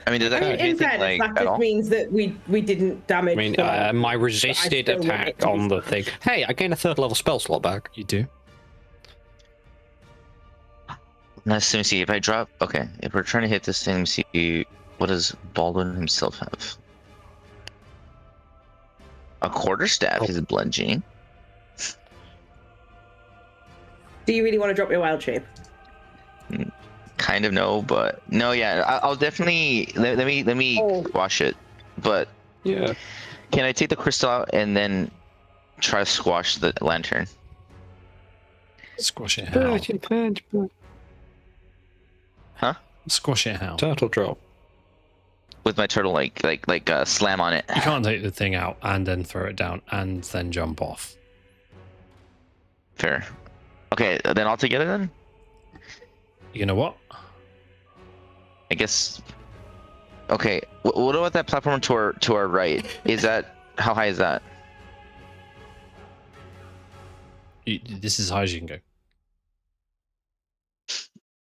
I mean, does that I mean, change in anything, fairness, like that at just all? means that we didn't damage. I mean, the- my resisted still want it attack to be on the thing. Hey, I gain a third level spell slot back. You do? Let's let me see if I drop. Okay, if we're trying to hit this thing, let me see what does Baldur himself have. A quarterstaff. He's bludgeoning. Do you really want to drop your wild shape? Kind of no, but no. Yeah, I'll definitely let me Oh. squash it. But Yeah. can I take the crystal out and then try to squash the lantern? Squash it how? Huh? Squash it how? Turtle drop. With my turtle, like slam on it. You can't take the thing out and then throw it down and then jump off. Fair. Okay, then all together then. You know what? I guess. Okay, what about that platform to our right? Is that how high is that? This is as high as you can go.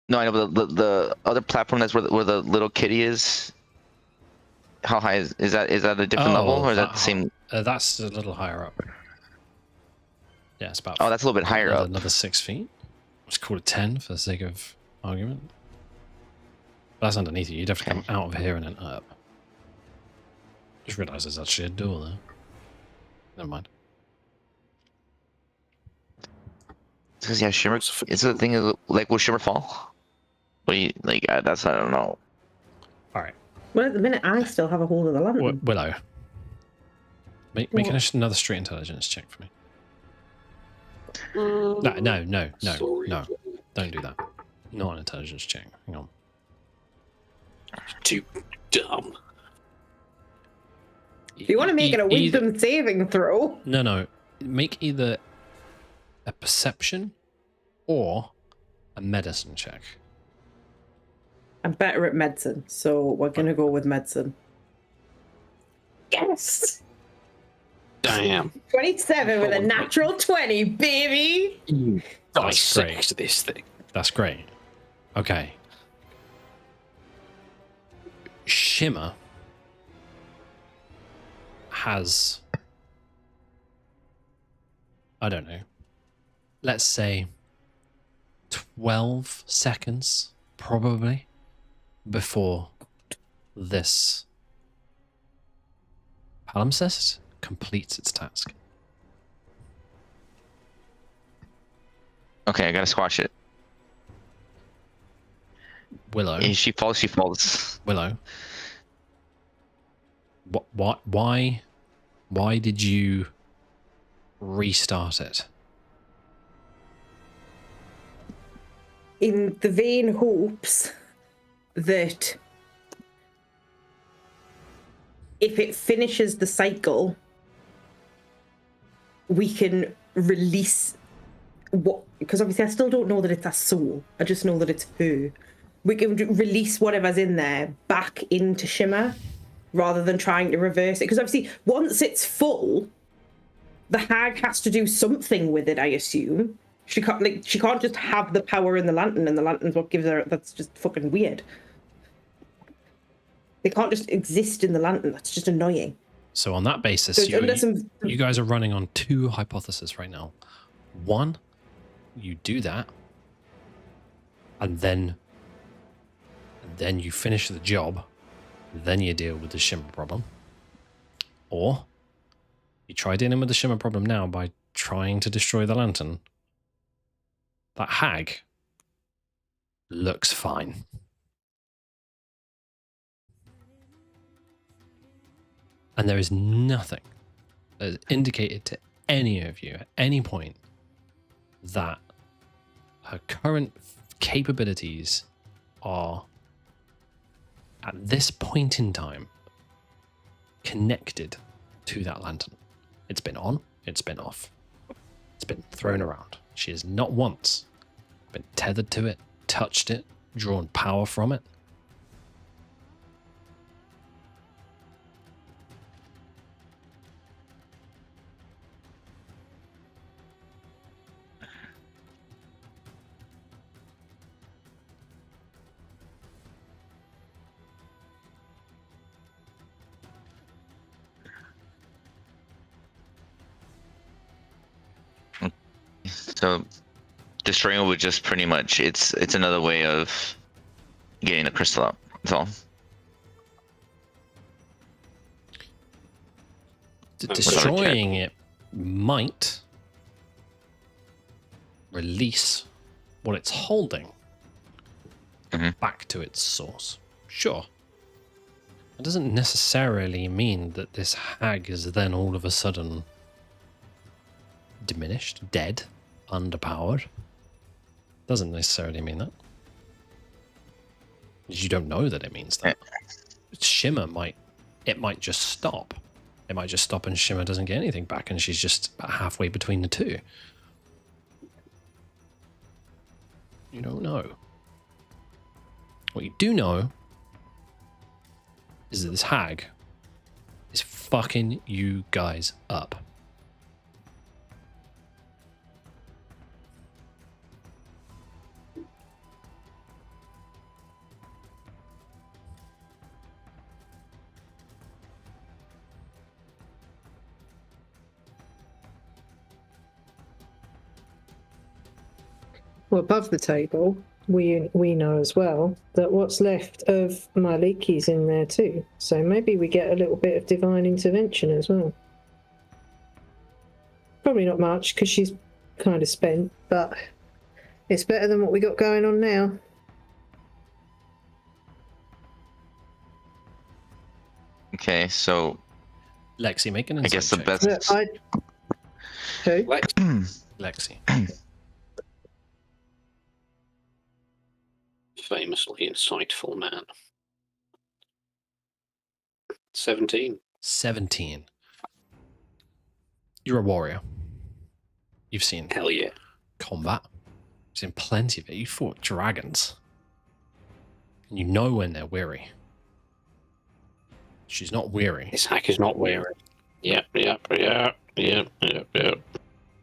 No, I know, but the other platform that's where the little kitty is. How high is that? Is that a different level or is that the same? That's a little higher up. Yeah, it's about. Oh, that's a little bit higher up. Another 6 feet. Let's call it 10 for the sake of argument. But that's underneath you. You'd have to come out of here and then up. Just realised there's actually a door there. Never mind. Because yeah, Shimmer. Is the thing is like will Shimmer fall? What do you like? That's I don't know. All right, Well, at the minute, I still have a hold of the lantern. Willow. Make another street intelligence check for me. No. Don't do that. Not an intelligence check. Hang on. Too dumb. If you want to make it a wisdom saving throw, No. Make either a perception or a medicine check. I'm better at medicine, so we're gonna go with medicine. Yes, Damn. 27 with a natural 20, baby. That's great. Dissect this thing. That's great. Okay. Shimmer has, I don't know, let's say 12 seconds probably before this palimpsest completes its task. Okay, I gotta squash it. Willow. If she falls, she falls. Willow. Why did you restart it? In the vain hopes that if it finishes the cycle, we can release what, because obviously I still don't know that it's a soul. I just know that it's her. We can release whatever's in there back into Shimmer rather than trying to reverse it. Because obviously once it's full, the hag has to do something with it, I assume. She can't just have the power in the lantern, and the lantern's what gives her. That's just fucking weird. They can't just exist in the lantern. That's just annoying. So on that basis, So you guys are running on two hypotheses right now. One, you do that, and then you finish the job, then you deal with the Shimmer problem. Or you try dealing with the Shimmer problem now by trying to destroy the lantern. That hag looks fine. And there is nothing that has indicated to any of you at any point that her current capabilities are, at this point in time, connected to that lantern. It's been on, it's been off, it's been thrown around. She has not once been tethered to it, touched it, drawn power from it. So destroying it would just pretty much it's another way of getting the crystal out. That's all. Destroying it might release what it's holding back to its source. Sure. It doesn't necessarily mean that this hag is then all of a sudden diminished, dead, underpowered. Doesn't necessarily mean that. You don't know that it means that. Shimmer might just stop. It might just stop and Shimmer doesn't get anything back and she's just about halfway between the two. You don't know. What you do know is that this hag is fucking you guys up. Well, above the table, we know as well that what's left of my leaky's in there too. So maybe we get a little bit of divine intervention as well. Probably not much because she's kind of spent, but it's better than what we got going on now. Okay, so Lexi, make an I guess insight the check. best. Who? Lexi. Famously insightful man. 17. 17. You're a warrior. You've seen Hell yeah. combat. You've seen plenty of it. You fought dragons. And you know when they're weary. She's not weary. This hack is not weary. Yep.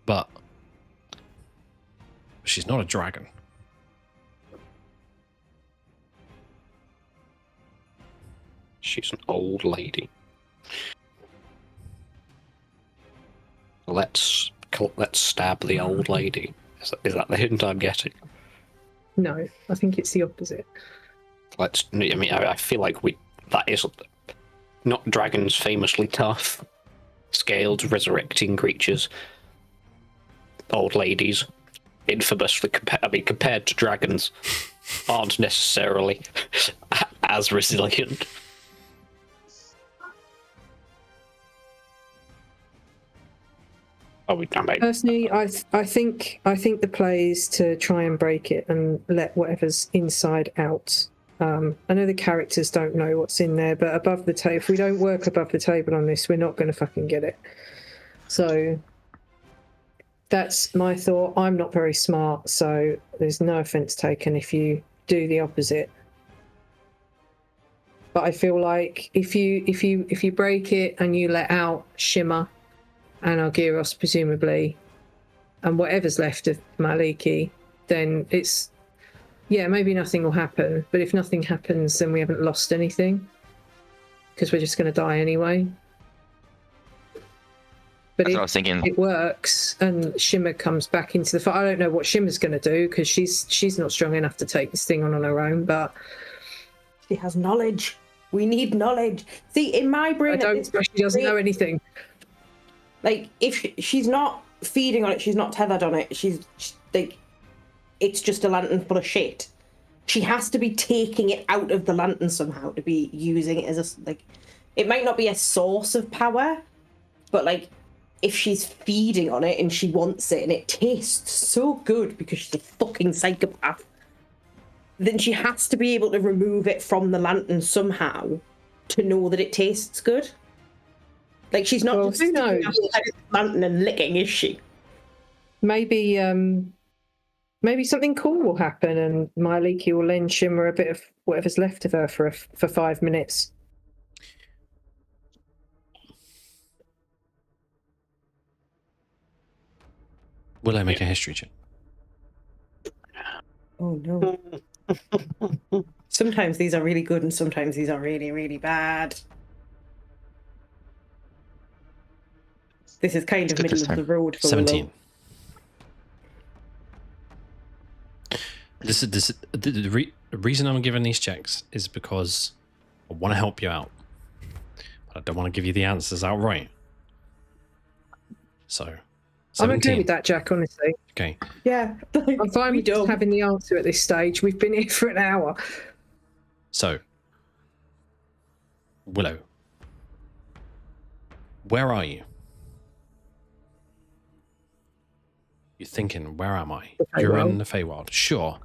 But she's not a dragon. She's an old lady. Let's stab the old lady. Is that the hint I'm getting? No, I think it's the opposite. I feel like that is not dragons famously tough, scaled resurrecting creatures. Old ladies, infamously compared to dragons, aren't necessarily as resilient. Personally, I think the play is to try and break it and let whatever's inside out I know the characters don't know what's in there, but above the table, if we don't work above the table on this, we're not going to fucking get it. So that's my thought. I'm not very smart, so there's no offense taken if you do the opposite. But I feel like if you break it and you let out Shimmer and Argyros presumably, and whatever's left of Maliki, then it's, yeah, maybe nothing will happen. But if nothing happens, then we haven't lost anything because we're just going to die anyway. But That's if what I was thinking. it works and Shimmer comes back into the fight, I don't know what Shimmer's going to do because she's not strong enough to take this thing on her own. But She has knowledge. We need knowledge. See, in my brain, she doesn't know anything. Like, if she's not feeding on it, she's not tethered on it. She's like, it's just a lantern full of shit. She has to be taking it out of the lantern somehow to be using it as a, like, it might not be a source of power, but like, if she's feeding on it and she wants it and it tastes so good because she's a fucking psychopath, then she has to be able to remove it from the lantern somehow to know that it tastes good. Like, she's not just who knows? the lantern and licking, is she? Maybe maybe something cool will happen and Maliki will lend Shimmer a bit of whatever's left of her for 5 minutes. Will I make a history check? Oh no. Sometimes these are really good and sometimes these are really, really bad. This is kind of middle of the road for 17. Willow. The reason I'm giving these checks is because I want to help you out, but I don't want to give you the answers outright. So, 17. I'm okay with that, Jack, honestly. Okay. Yeah. I'm fine with just having the answer at this stage. We've been here for an hour. So, Willow, where are you? You're thinking, where am I? You're in the Feywild. Sure.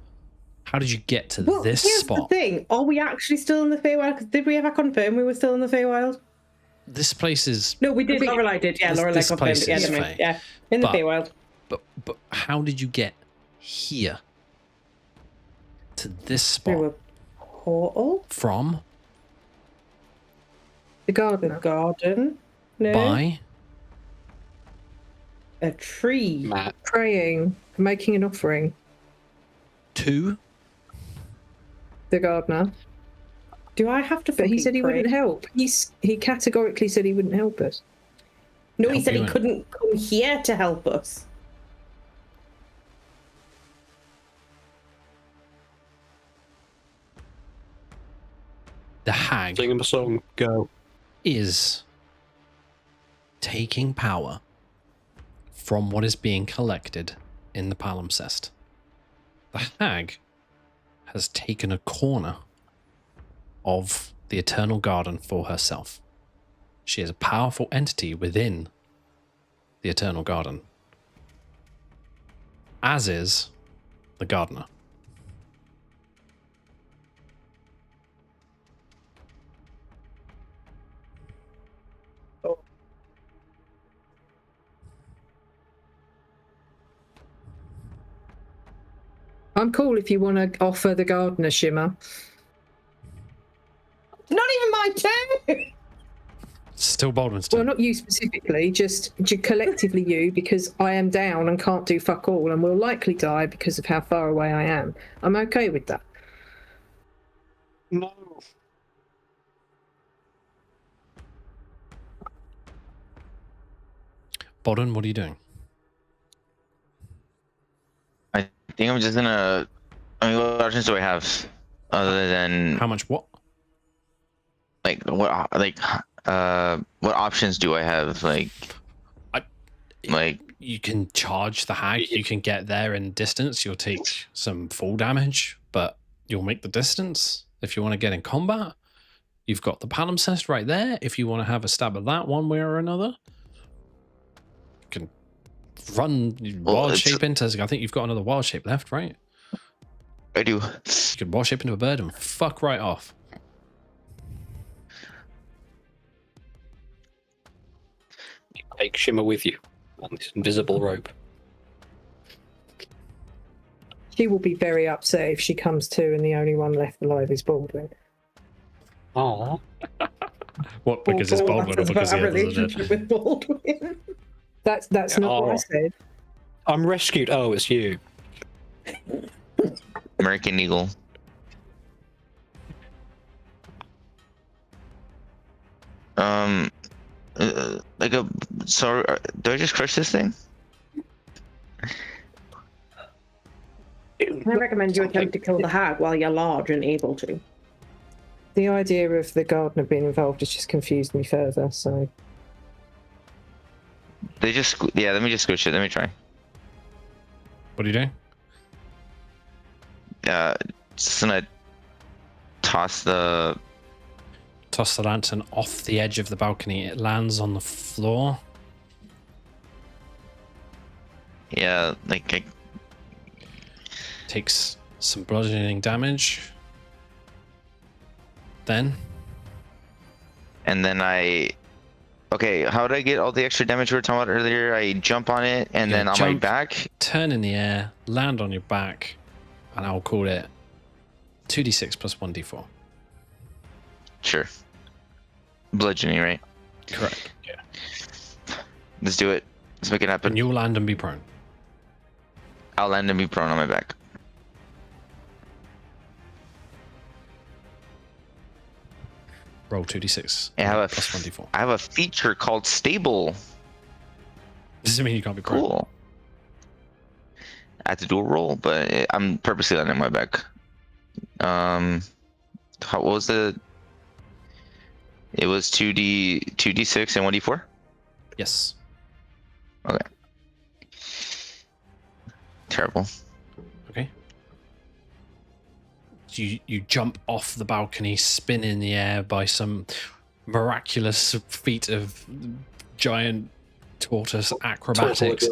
How did you get to this here's spot? The thing. Are we actually still in the Feywild? 'Cause did we ever confirm we were still in the Feywild? This place is... No, we did. Lorelei did. Yeah, Lorelei this confirmed place it. Yeah, is didn't we? Fey. Yeah, in the But- Feywild. But how did you get here? To this Through spot? a portal? From? The garden. The garden? No. By? A tree. Matt. Praying, making an offering. To? The gardener. Do I have to But he fucking said he pray? wouldn't help. He categorically said he wouldn't help us. No, he Help said you he in. couldn't come here to help us. The hag Sing him a song. Go. is taking power from what is being collected in the palimpsest. The hag has taken a corner of the Eternal Garden for herself. She is a powerful entity within the Eternal Garden, as is the gardener. I'm cool if you want to offer the gardener Shimmer. Not even my turn. Still Baldwin's Well, turn. not you specifically, just collectively you, because I am down and can't do fuck all and will likely die because of how far away I am. I'm okay with that. No. Baldwin, what are you doing? I think I'm just gonna. I mean, what options do I have other than How much what? what options do I have? You can charge the hag. You can get there in distance. You'll take some fall damage, but you'll make the distance. If you want to get in combat, you've got the palimpsest right there. If you want to have a stab at that one way or another, you can run wild shape into. I think you've got another wild shape left, right? I do. You could wash up into a bird and fuck right off. Take Shimmer with you on this invisible rope. She will be very upset if she comes to and the only one left alive is Baldwin. Oh, What? Because it's Baldwin or because our the others are dead? relationship with Baldwin. That's not what I said. I'm rescued. Oh, it's you. American Eagle. So do I just crush this thing? I recommend you attempt to kill the hag while you're large and able to. The idea of the gardener being involved has just confused me further, so... They just, yeah, let me just squish it. Let me try. What are you doing? Just gonna toss the Lantern off the edge of the balcony. It lands on the floor. Yeah, like Takes some bludgeoning damage. Then and then okay, how did I get all the extra damage we were talking about earlier? I jump on it and Yeah, then on my jump. back. Turn in the air, land on your back, and I'll call it 2d6 plus 1d4. Sure. Bludgeoning, right? Correct. Yeah. Let's do it. Let's make it happen. And you'll land and be prone. I'll land and be prone on my back. Roll 2d6 I have a plus 1d4. I have a feature called stable. Does it mean you can't be prone? Cool. I have to do a roll, but I'm purposely landing on my back. What was the? It was 2d6 and 1d4. Yes. Okay. Terrible. Okay. You jump off the balcony, spin in the air by some miraculous feat of giant tortoise acrobatics.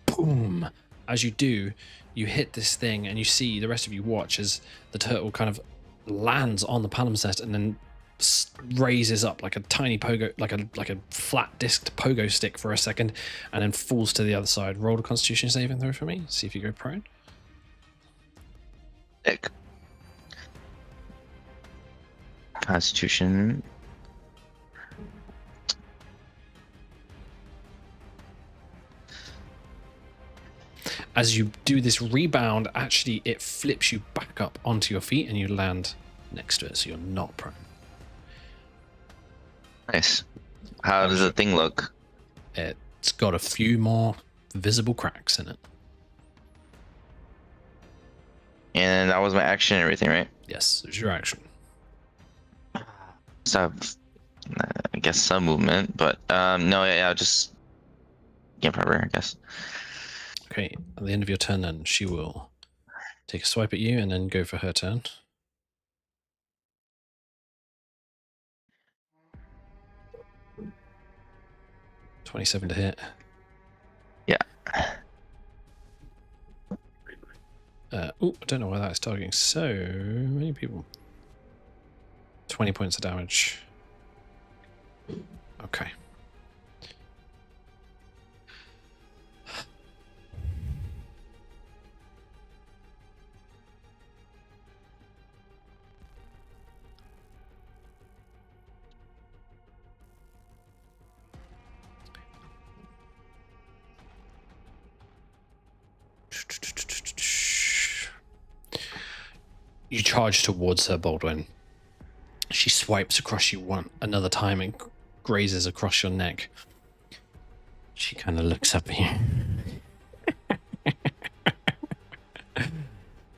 Boom! As you do, you hit this thing, and you see the rest of you watch as the turtle kind of lands on the palimpsest and then raises up like a tiny pogo, like a flat disked pogo stick for a second, and then falls to the other side. Roll a Constitution saving throw for me. See if you go prone. Ick. Constitution. As you do this rebound, actually it flips you back up onto your feet and you land next to it, so you're not prone. Nice. How does the thing look? It's got a few more visible cracks in it. And that was my action and everything, right? Yes, it's your action. So I guess some movement, but no, yeah, just can't probably, I guess. Okay, at the end of your turn then, she will take a swipe at you and then go for her turn. $27 to hit. Yeah. Oh, I don't know why that's targeting so many people. 20 points of damage. Okay. You charge towards her, Baldwin. She swipes across you another time and grazes across your neck. She kind of looks up at you.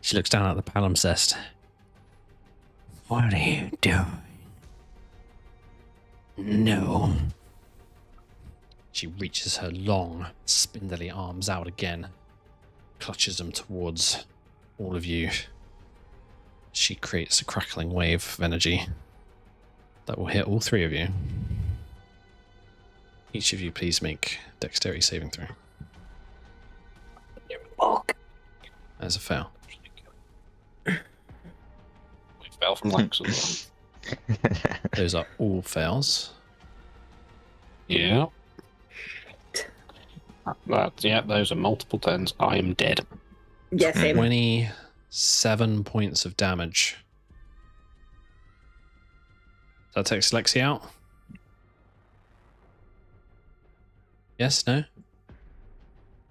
She looks down at the palimpsest. What are you doing? No. She reaches her long, spindly arms out again, clutches them towards all of you. She creates a crackling wave of energy that will hit all three of you. Each of you please make dexterity saving throw. As a fail. from Lex as well. Those are all fails. Yeah. Yeah, those are multiple 10s. I am dead. Yeah, same. 27 points of damage. That takes Lexi out? Yes, no?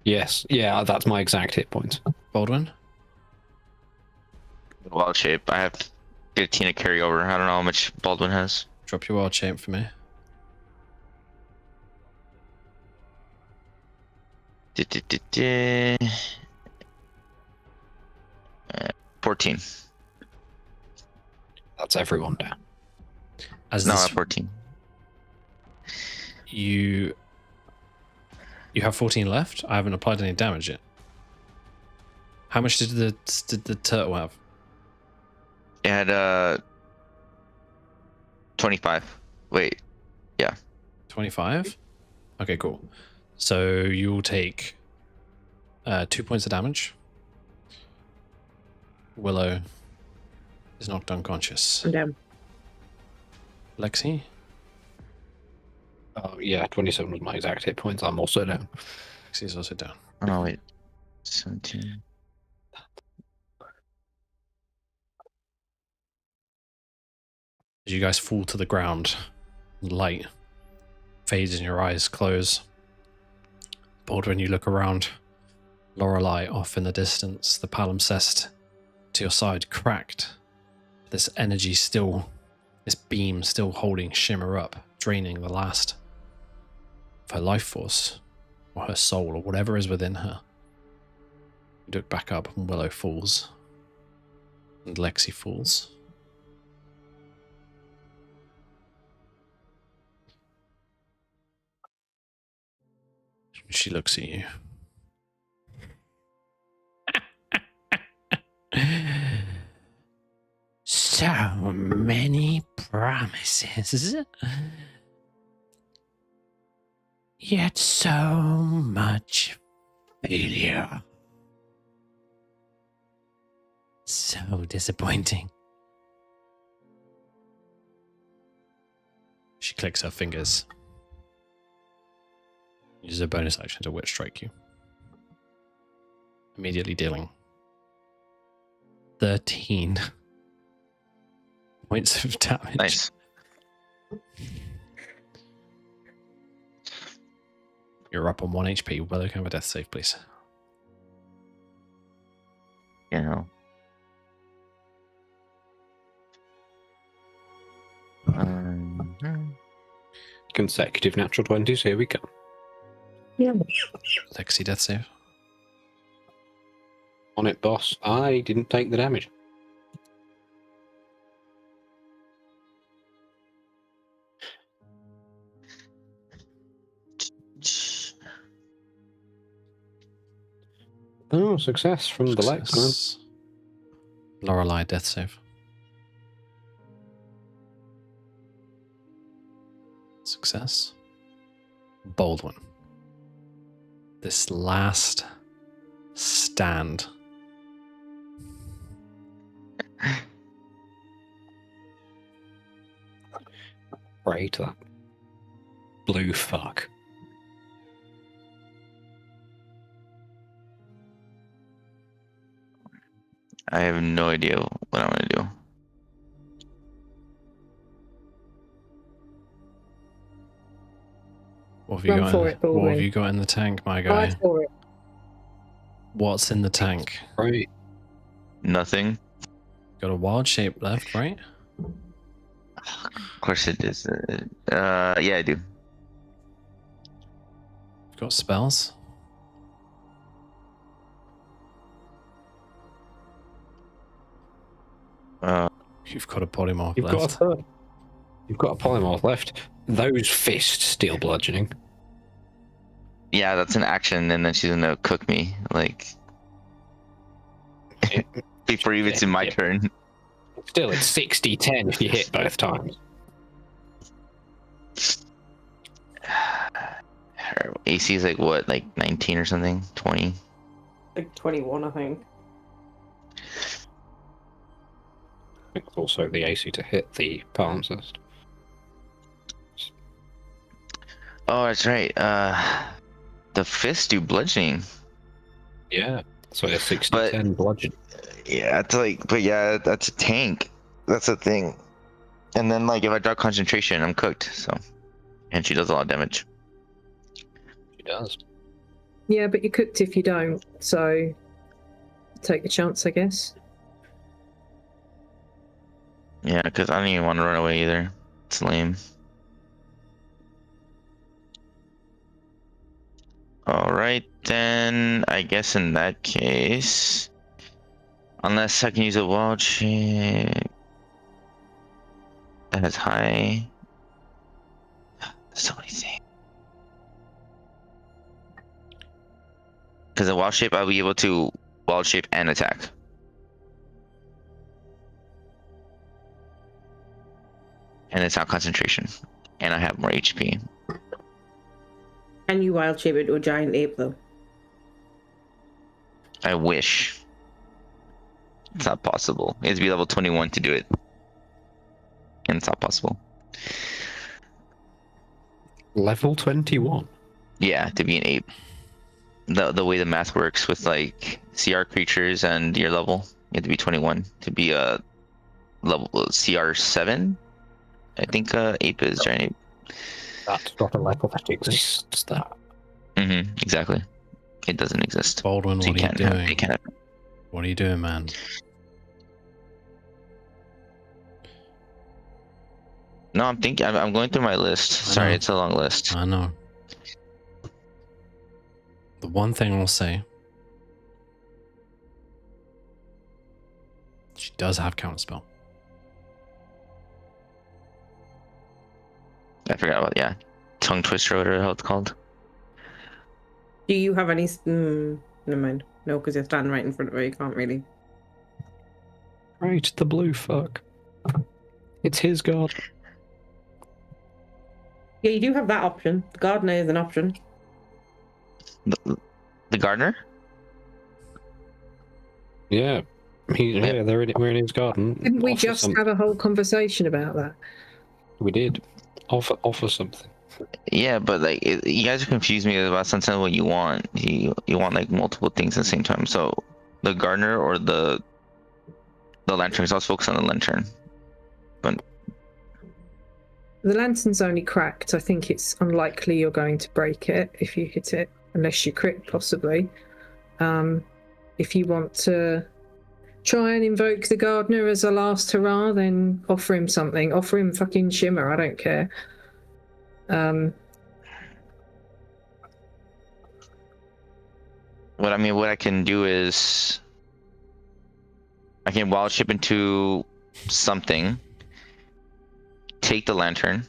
Yes, yeah, that's my exact hit points. Baldwin? Wild shape. I have 15 to carry over. I don't know how much Baldwin has. Drop your wild shape for me. Du- du- du- du. 14. That's everyone down. As No, this, 14. you have 14 left. I haven't applied any damage yet. How much did the turtle have? It had 25. Wait. 25? Okay, cool. So you'll take 2 points of damage. Willow is knocked unconscious. I'm down. Lexi? Oh, yeah, 27 was my exact hit points. I'm also down. Lexi's also down. Oh, no, wait. 17. As you guys fall to the ground, light fades in your eyes, close. Baldwin, you look around. Lorelei off in the distance, the palimpsest to your side cracked. This energy still, this beam still holding Shimmer up, draining the last of her life force, or her soul, or whatever is within her. You look back up and Willow falls. And Lexi falls. She looks at you. So many promises, yet so much failure. So disappointing. She clicks her fingers. Uses a bonus action to witch strike you. Immediately dealing 13 points of damage. Nice. You're up on 1 HP. Willow, can I have a death save, please? You know. Consecutive natural 20s, here we go. Yeah. Lexi, death save. On it, boss. I didn't take the damage. Oh, success from the Lex, man. Success. Lorelei, death save. Success. Baldwin. This last stand. Pray to that blue fuck. I have no idea what I'm gonna do. What have you Run got? for In, it, Baldwin. what have you got in the tank, my guy? Ride for it. What's in the tank? Right. Nothing. Got a wild shape left, right? Of course it is. Yeah, I do. Got spells. You've got a polymorph You've left. got a polymorph left. Those fists steel bludgeoning. Yeah, that's an action, and then she's gonna cook me, like before even it's in my turn. Still, it's 60-10 if you hit both times. Her AC is like what, like 19 or something, 20. Like 21, I think. think it's also the AC to hit the palimpsest. Oh, that's right. The fists do bludgeoning. Yeah. So a 60 But- 10 bludgeon. Yeah, it's like, but yeah, that's a tank. That's the thing. And then like if I drop concentration, I'm cooked. So, and she does a lot of damage. She does. Yeah, but you're cooked if you don't. So take the chance, I guess. Yeah, because I don't even want to run away either. It's lame. All right, then I guess in that case, unless I can use a wild shape that is high. There's so many things. Because a wild shape, I'll be able to wild shape and attack. And it's not concentration. And I have more HP. Can you wild shape into a giant ape though? I wish. It's not possible. You have to be level 21 to do it. And it's not possible. Level 21. Yeah, to be an ape. The way the math works with like CR creatures and your level, you have to be 21 to be a level CR 7. I think ape is giant ape. That's not a level that exists. That. Exactly. It doesn't exist. Baldwin, So what are you doing? you can't have. What are you doing, man? No, I'm thinking. I'm going through my list. Sorry, know. it's a long list. I know. The one thing I'll say, she does have counterspell. I forgot about tongue twister or whatever the hell it's called. Do you have any? Never mind. No, because you're standing right in front of her. You can't really. Right, the blue fuck. It's his god. Yeah, you do have that option. The gardener is an option. The gardener? Yeah. We're in his garden. Didn't we Offer just some- have a whole conversation about that? We did. Offer something. Yeah, but like you guys are confused me about sometimes what you want. You want like multiple things at the same time. So the gardener or the lantern. So I was focused on the lantern. But The lantern's only cracked. I think it's unlikely you're going to break it if you hit it, unless you crit, possibly. If you want to try and invoke the gardener as a last hurrah, then offer him something. Offer him fucking shimmer. I don't care. what I can do is I can wild shape into something. Take the lantern.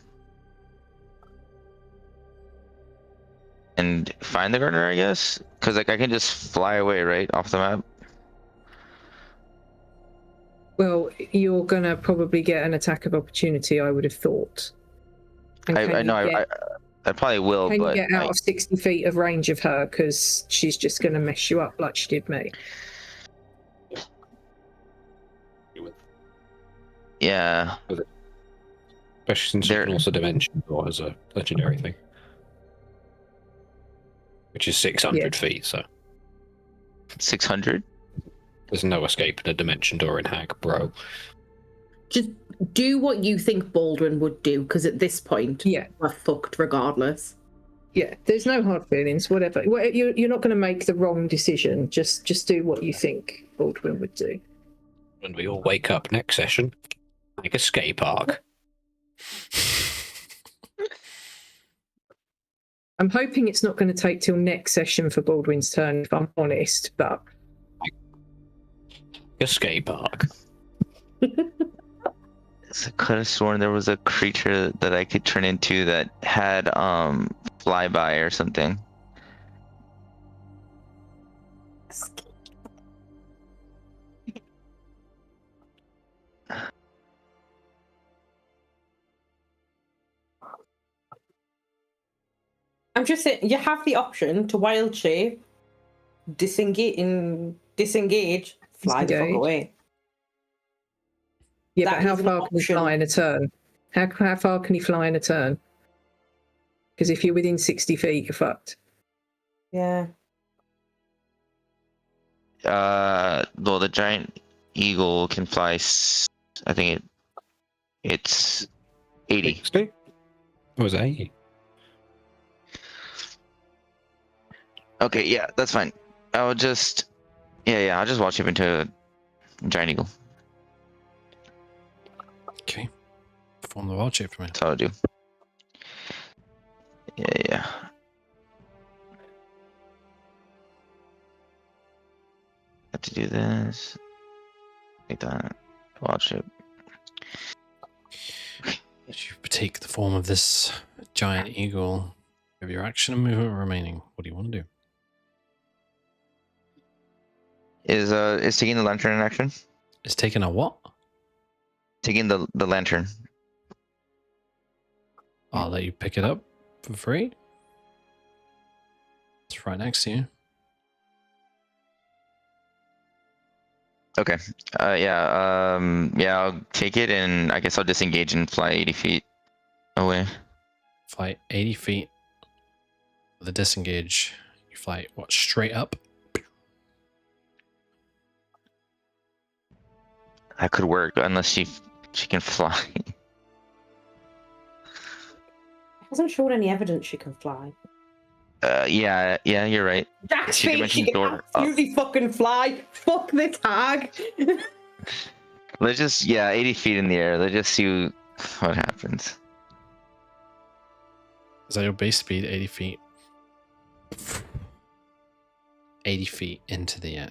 And find the gardener, I guess? Because like I can just fly away, right? Off the map. Well, you're gonna probably get an attack of opportunity, I would have thought. And I know I probably will, can but you get out of 60 feet of range of her, because she's just gonna mess you up like she did me. yeah. Especially since you can also dimension door as a legendary thing. Which is 600 feet, so 600? there's no escape in a dimension door in Hag, bro. Just do what you think Baldwin would do, because at this point, we're fucked regardless. Yeah, there's no hard feelings, whatever. You're not going to make the wrong decision. Just do what you think Baldwin would do. When we all wake up next session, like a skate park. I'm hoping it's not going to take till next session for Baldwin's turn, if I'm honest, but... A skate park. I could have sworn there was a creature that I could turn into that had flyby or something. I'm just saying, you have the option to wild shape, disengage, fly the fuck away. Yeah, that but how is an far can he option. fly in a turn? How far can he fly in a turn? Because if you're within 60 feet, you're fucked. Yeah. Well, the giant eagle can fly. I think it's 80. 60? Or was it 80? Okay, yeah, that's fine. I'll just, I'll just watch him into a giant eagle. Okay. Perform the wild shape for me. That's all I'll do. Yeah. Have to do this. Like that. Wild shape. As you take the form of this giant eagle, you have your action and movement remaining. What do you want to do? Is taking the lantern in action? It's taking a what? Taking the lantern. I'll let you pick it up for free. It's right next to you. Okay. I'll take it and I guess I'll disengage and fly 80 feet away. Fly 80 feet with a disengage. You fly, what, straight up? That could work unless she can fly. Hasn't shown any evidence she can fly. Yeah, you're right. That's She fake. She dimension can door. absolutely fucking fly. Fuck this hag. Let's just 80 feet in the air. Let's just see what happens. Is that your base speed? 80 feet. 80 feet into the air.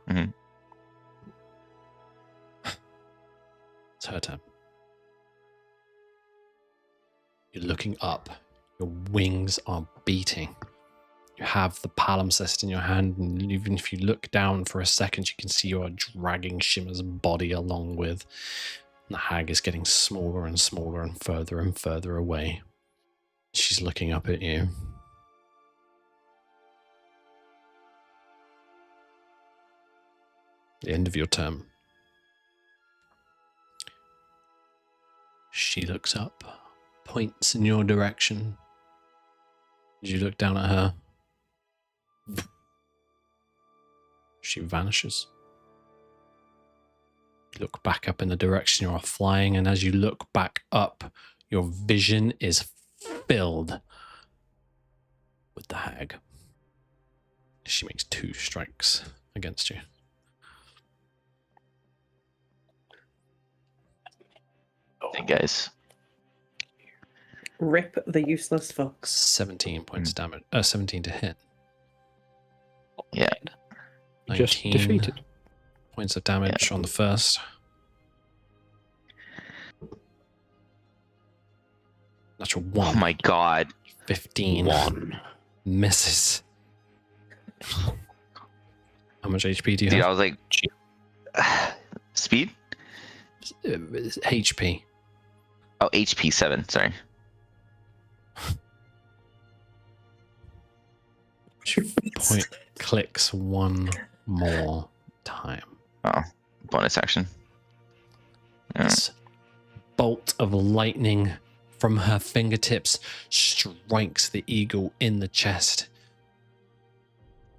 Mm-hmm. It's her turn. You're looking up. Your wings are beating. You have the palimpsest in your hand, and even if you look down for a second, you can see you are dragging Shimmer's body along with. The hag is getting smaller and smaller and further away. She's looking up at you. The end of your term. She looks up, points in your direction. As you look down at her, she vanishes. You look back up in the direction you are flying, and as you look back up, your vision is filled with the hag. She makes 2 strikes against you. Hey guys. Rip the useless fucks. 17 points of damage. 17 to hit. Yeah. Just 19 defeated. points of damage on the first. Natural 1. Oh my god. 15. 1. Misses. How much HP do you Dude, have? I was like, speed? HP. Oh, HP 7. Sorry. Point clicks one more time. Oh, bonus action. Yeah. This bolt of lightning from her fingertips strikes the eagle in the chest.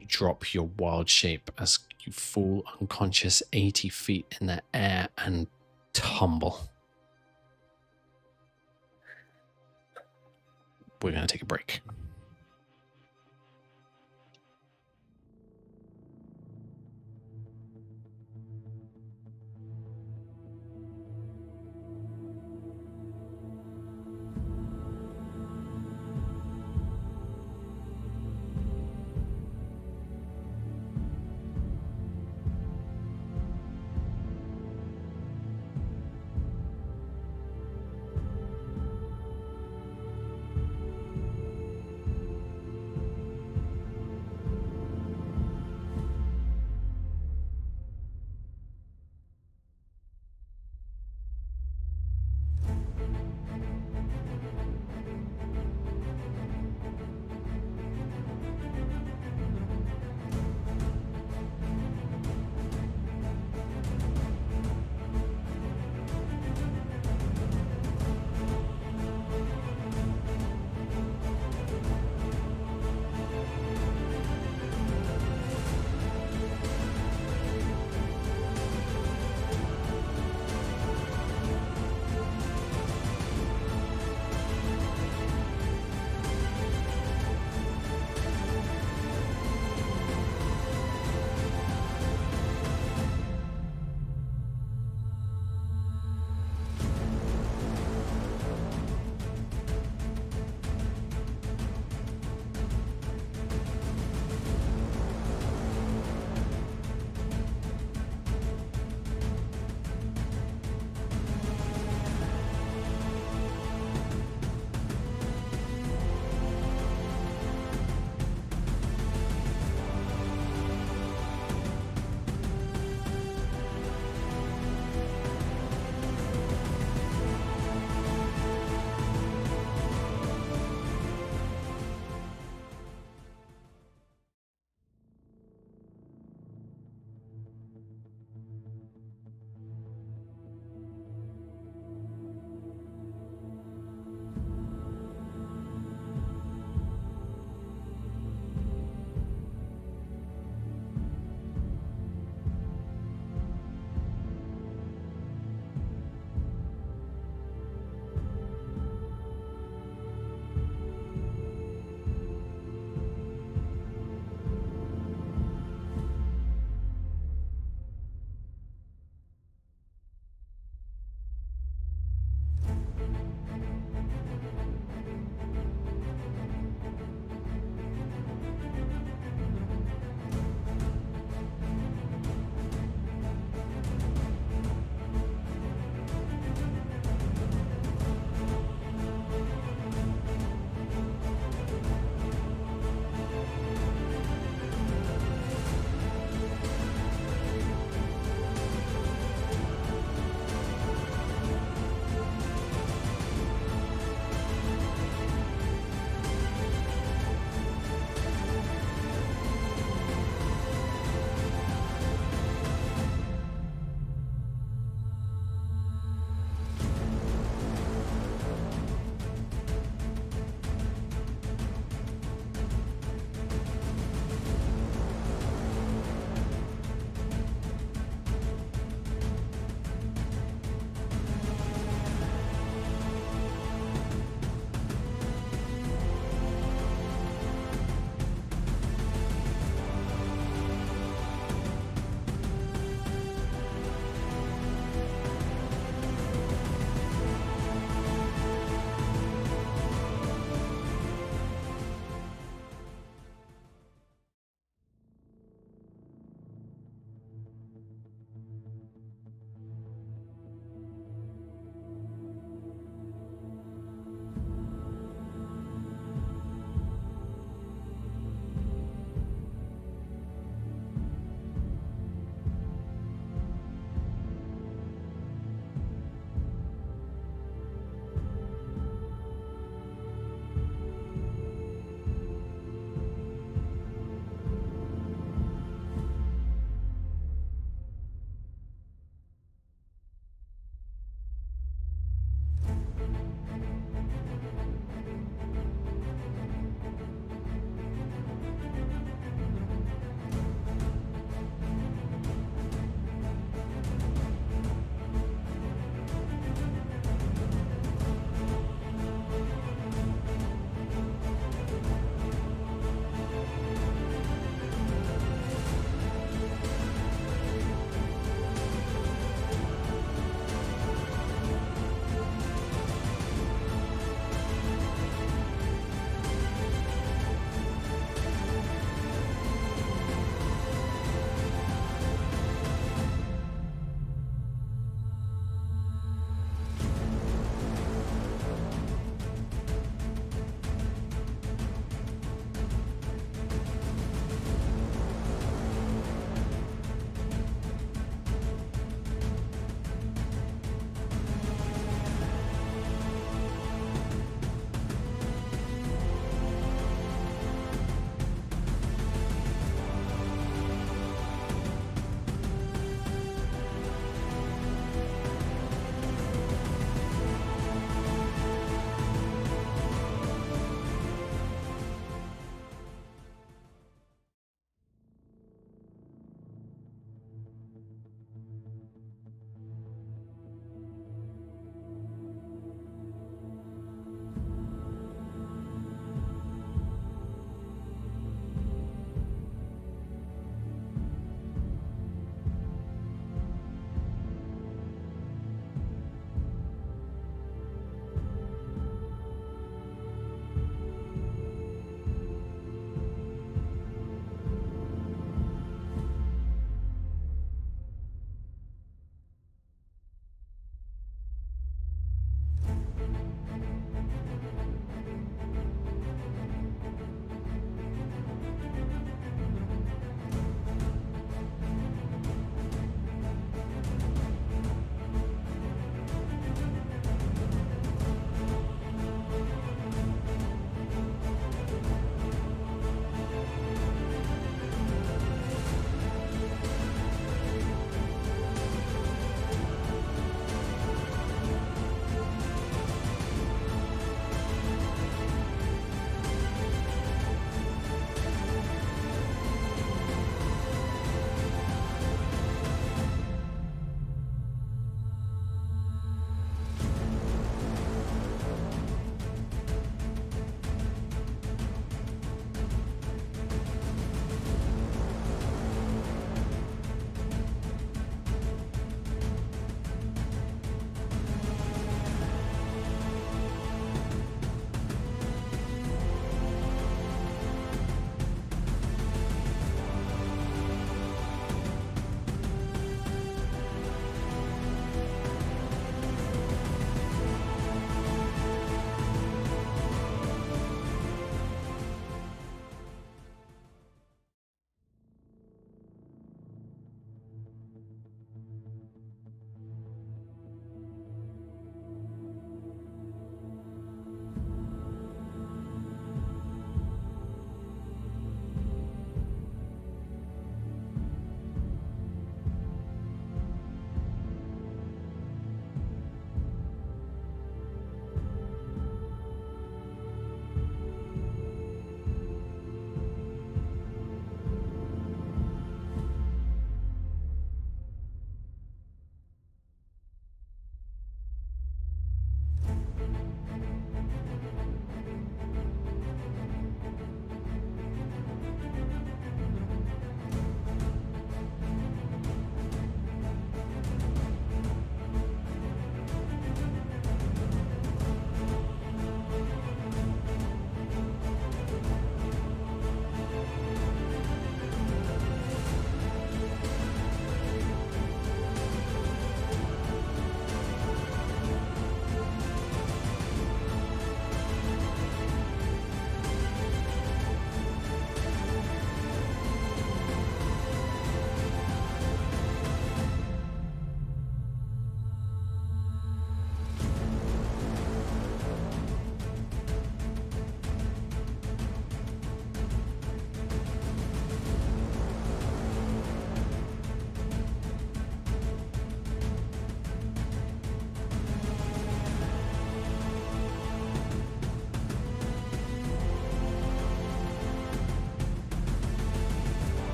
You drop your wild shape as you fall unconscious 80 feet in the air and tumble. We're going to take a break.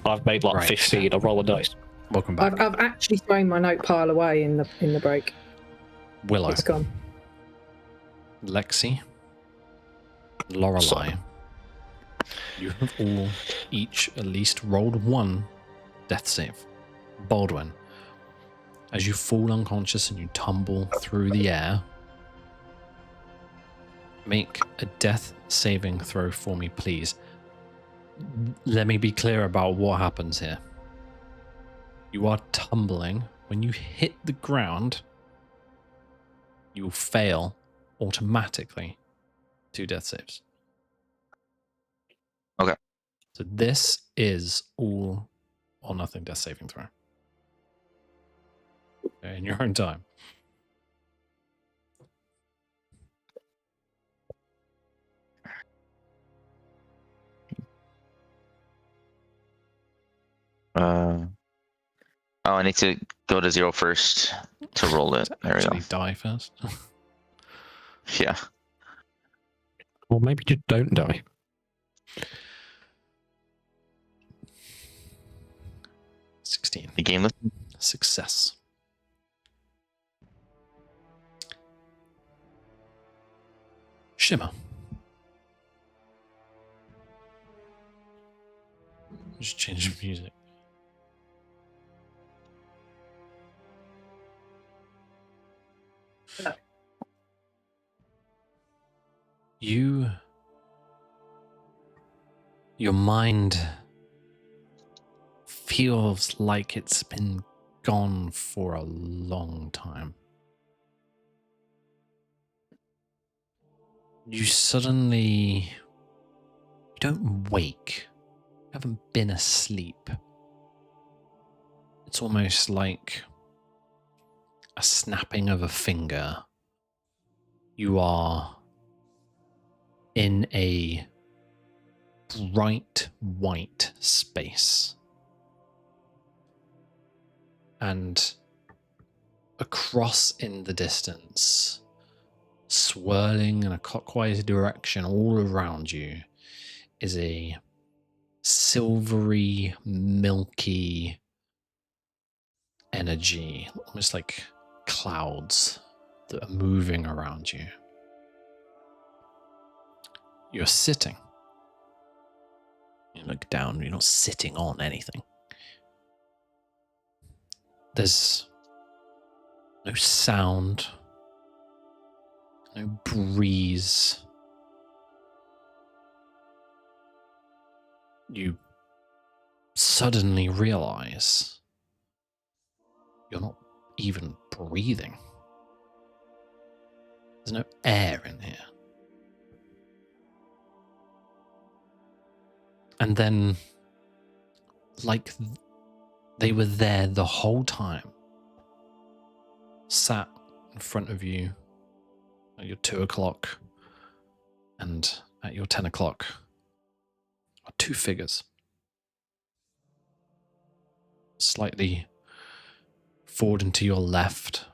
I've made like Right. 15. I'll roll a dice. Welcome back. I've actually thrown my note pile away in the break. Willow, It's gone. Lexi, Lorelei. You have all each at least rolled one death save. Baldwin, as you fall unconscious and you tumble through the air, make a death saving throw for me, please. Let me be clear about what happens here. You are tumbling. When you hit the ground, you will fail automatically 2 death saves. Okay. So this is all or nothing death saving throw. Okay, in your own time. Oh, I need to go to 0 first to roll it. There we go. Actually die first. Yeah. Or maybe just don't die. $16. The game. Success. Shimmer. Just change the music. Your mind feels like it's been gone for a long time. You don't wake. You haven't been asleep. It's almost like a snapping of a finger. You are in a bright white space. And across in the distance, swirling in a clockwise direction all around you, is a silvery, milky energy, almost like clouds that are moving around you. You're sitting. You look down, you're not sitting on anything. There's no sound, no breeze. You suddenly realize you're not even breathing. There's no air in here. And then, like they were there the whole time, sat in front of you at your 2 o'clock and at your 10 o'clock, are 2 figures. Slightly forward and to your left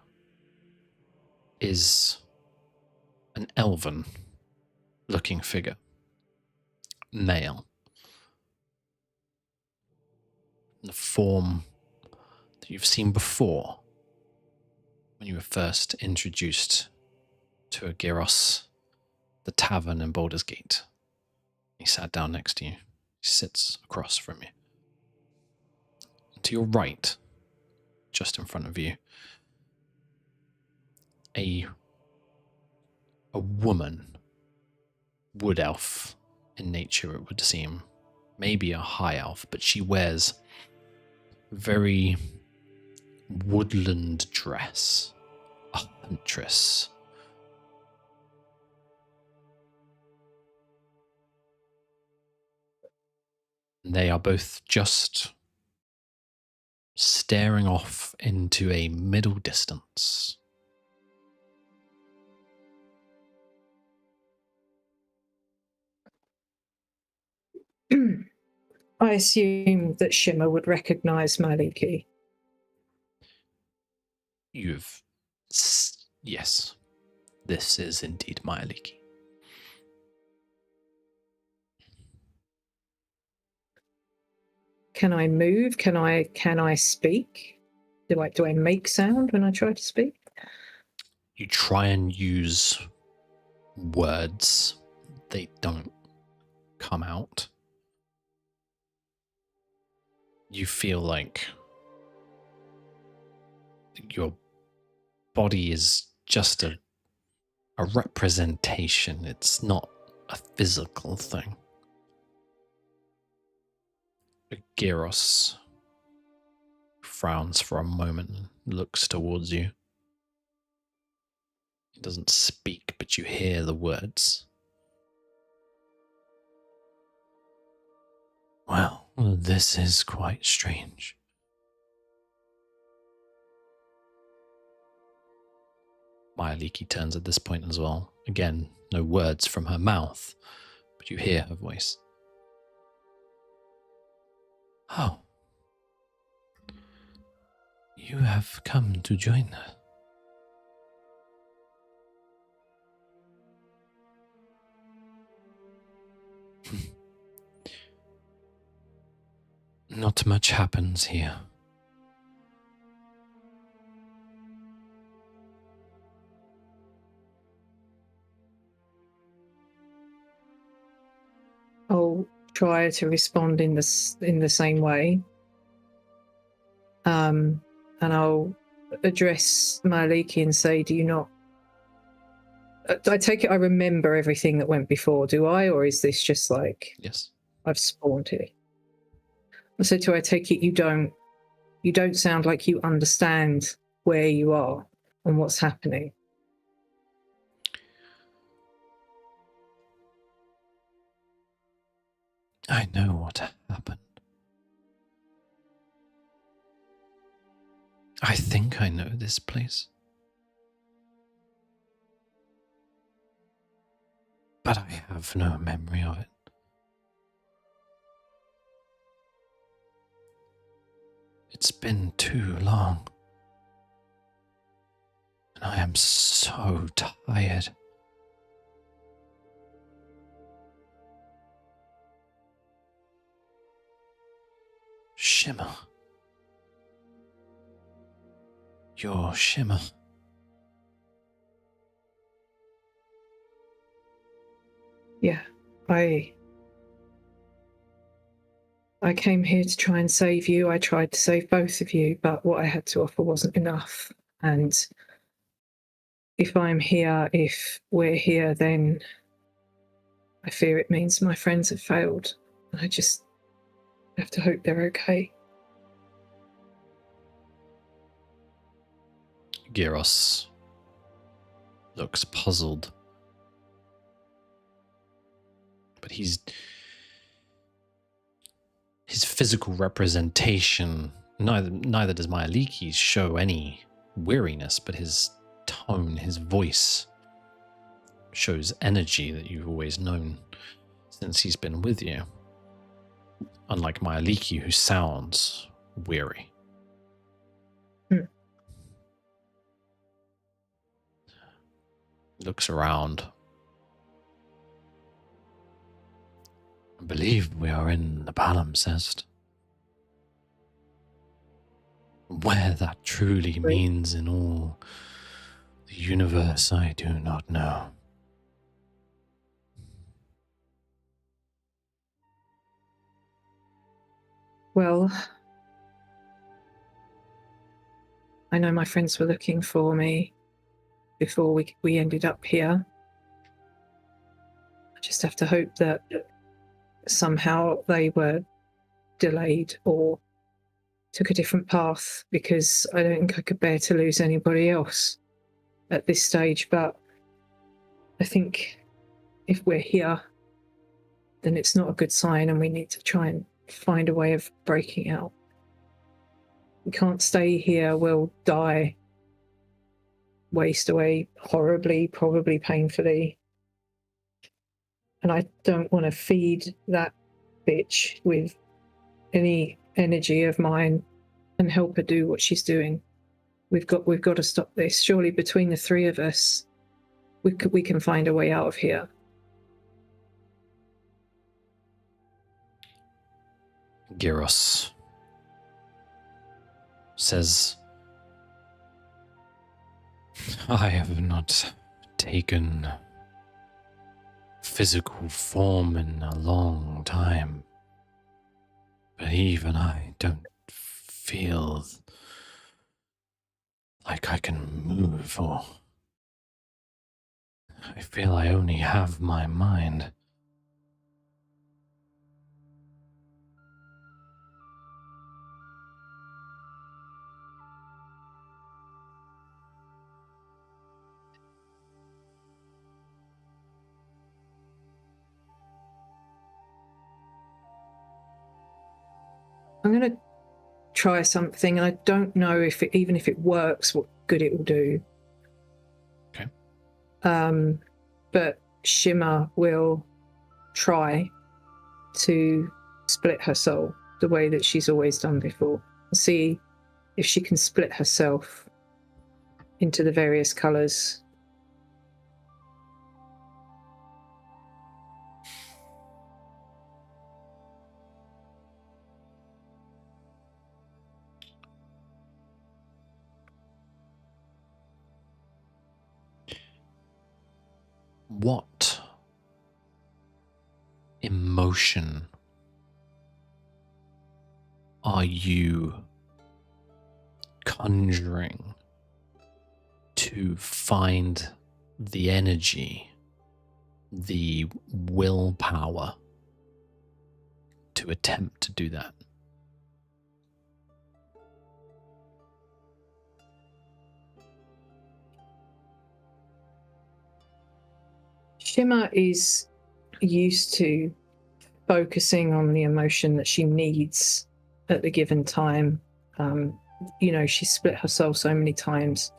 is an elven looking figure, male. The form that you've seen before when you were first introduced to Agiros, the tavern in Baldur's Gate. He sat down next to you. He sits across from you. And to your right, just in front of you, a woman, wood elf in nature it would seem, maybe a high elf, but she wears very woodland dress, a huntress. They are both just staring off into a middle distance. I assume that Shimmer would recognize Maliki. Yes, this is indeed Maliki. Can I move? Can I speak? Do I make sound when I try to speak? You try and use words, they don't come out. You feel like your body is just a representation. It's not a physical thing. Gyros frowns for a moment and looks towards you. He doesn't speak, but you hear the words. Well, this is quite strange. Myaliki turns at this point as well. Again, no words from her mouth, but you hear her voice. Oh. You have come to join her. Not much happens here. I'll try to respond in the same way, and I'll address Myaliki and say, "Do you not?" I take it I remember everything that went before. Do I, or is this just like Yes. I've spawned here? So, do I take it you don't? You don't sound like you understand where you are and what's happening. I know what happened. I think I know this place. But I have no memory of it. It's been too long. And I am so tired. Shimmer. Your shimmer. Yeah, I came here to try and save you. I tried to save both of you, but what I had to offer wasn't enough. And if we're here, then I fear it means my friends have failed. And I just have to hope they're okay. Gyros looks puzzled. But his physical representation, neither does Myaliki's show any weariness, but his tone, his voice shows energy that you've always known since he's been with you. Unlike Myaliki, who sounds weary. Looks around. I believe we are in the palimpsest. Where that truly means in all the universe, I do not know. Well, I know my friends were looking for me before we ended up here. I just have to hope that somehow they were delayed or took a different path, because I don't think I could bear to lose anybody else at this stage. But I think if we're here, then it's not a good sign, and we need to try and find a way of breaking out. We can't stay here. We'll die, waste away horribly, probably painfully. And I don't want to feed that bitch with any energy of mine and help her do what she's doing. We've got to stop this. Surely between the three of us, we can find a way out of here. Gyros says, I have not taken physical form in a long time, but even I don't feel like I can move, or I feel I only have my mind. I'm going to try something, and I don't know if even if it works, what good it will do. Okay. But Shimmer will try to split her soul the way that she's always done before. See if she can split herself into the various colours. What emotion are you conjuring to find the energy, the willpower to attempt to do that? Shimmer is used to focusing on the emotion that she needs at the given time. She split her soul so many times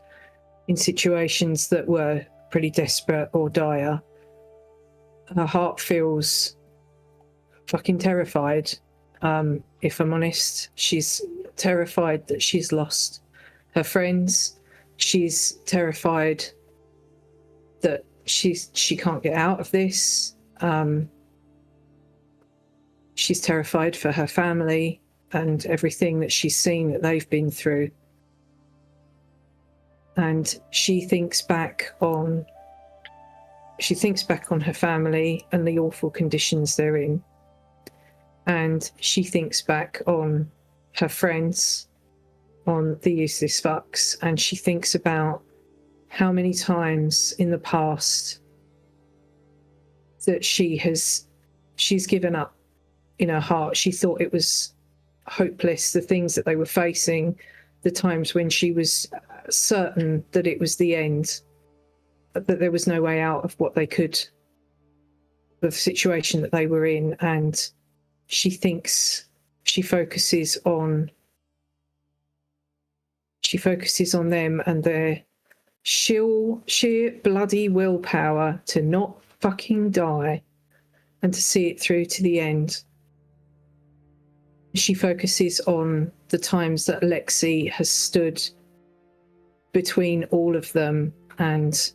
in situations that were pretty desperate or dire. Her heart feels fucking terrified. If I'm honest, she's terrified that she's lost her friends. She's terrified that she can't get out of this. She's terrified for her family and everything that she's seen that they've been through. And she thinks back on her family and the awful conditions they're in. And she thinks back on her friends, on the useless fucks, and she thinks about how many times in the past that she's given up in her heart. She thought it was hopeless, the things that they were facing, the times when she was certain that it was the end, that there was no way out of the situation that they were in. And she focuses on them and their sheer bloody willpower to not fucking die and to see it through to the end. She focuses on the times that Lexi has stood between all of them and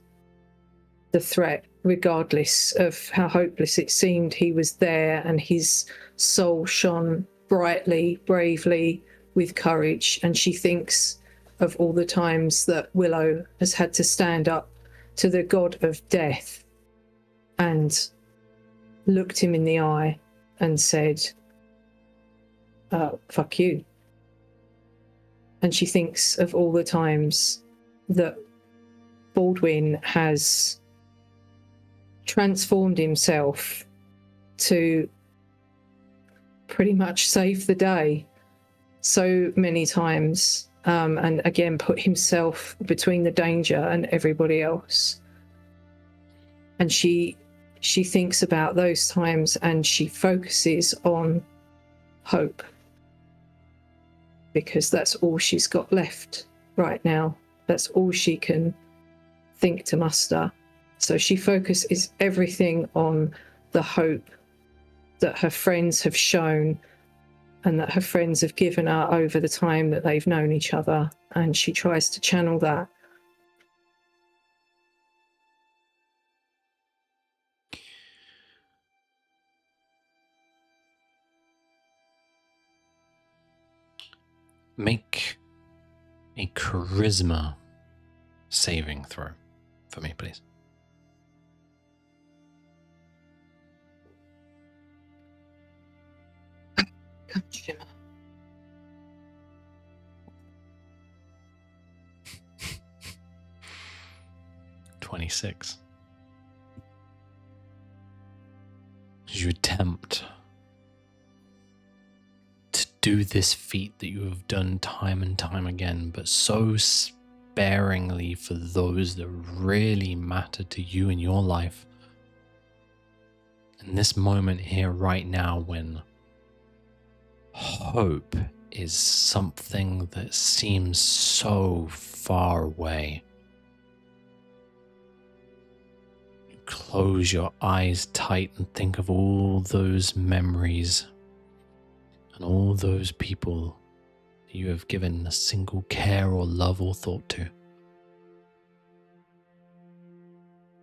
the threat, regardless of how hopeless it seemed. He was there, and his soul shone brightly, bravely, with courage. And she thinks of all the times that Willow has had to stand up to the god of death and looked him in the eye and said, fuck you. And she thinks of all the times that Baldwin has transformed himself to pretty much save the day so many times, and again put himself between the danger and everybody else. And she thinks about those times, and she focuses on hope, because that's all she's got left right now. That's all she can think to muster. So she focuses everything on the hope that her friends have shown and that her friends have given her over the time that they've known each other. And she tries to channel that. make a charisma saving throw for me, please. Come, Shimmer. 26. You attempt to do this feat that you have done time and time again, but so sparingly for those that really matter to you in your life. In this moment here, right now, when hope is something that seems so far away. You close your eyes tight and think of all those memories and all those people that you have given a single care or love or thought to.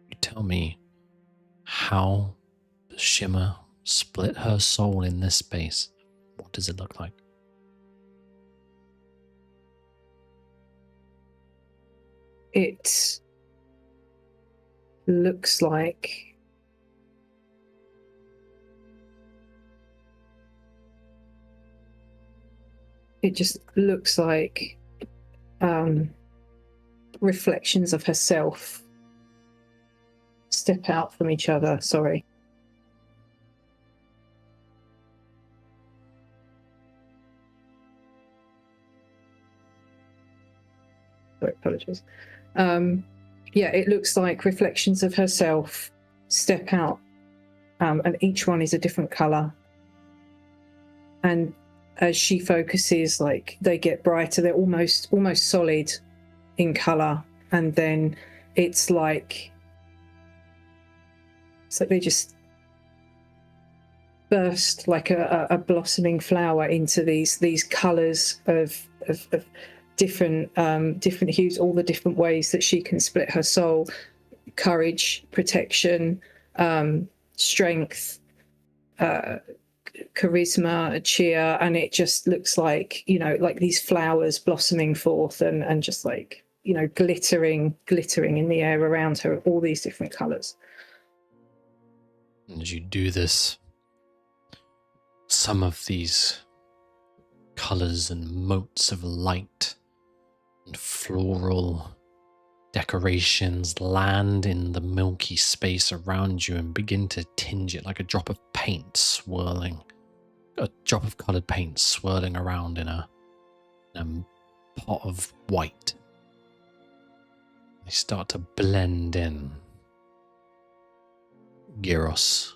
You tell me, how does Shimmer split her soul in this space? What does it look like? It looks like reflections of herself step out from each other. Sorry. Apologies. Yeah, it looks like reflections of herself step out, and each one is a different color. And as she focuses, like, they get brighter. They're almost solid in color, and then it's like they just burst like a blossoming flower into these colors of different hues, all the different ways that she can split her soul: courage, protection, strength, charisma, cheer. And it just looks like, like these flowers blossoming forth and just like, glittering in the air around her, all these different colors. And as you do this, some of these colors and motes of light and floral decorations land in the milky space around you and begin to tinge it like a drop of paint swirling, a drop of colored paint swirling around in a pot of white. They start to blend in. Gyros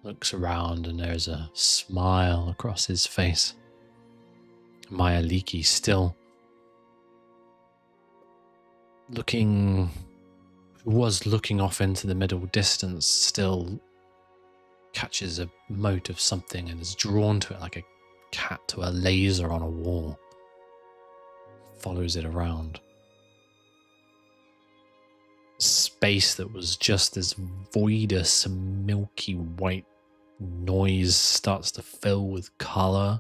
looks around and there's a smile across his face. Myaliki still was looking off into the middle distance, still catches a mote of something and is drawn to it like a cat to a laser on a wall. Follows it around. Space that was just this voidous, milky white noise starts to fill with color.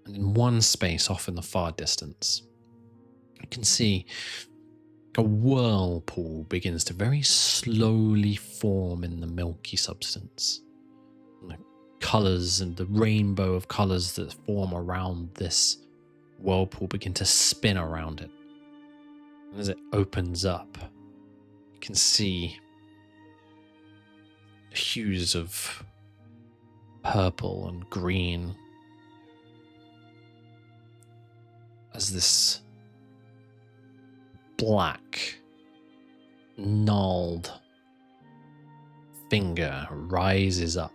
And in one space off in the far distance, you can see a whirlpool begins to very slowly form in the milky substance. And the colors and the rainbow of colors that form around this whirlpool begin to spin around it. And as it opens up, you can see hues of purple and green as this black, gnarled finger rises up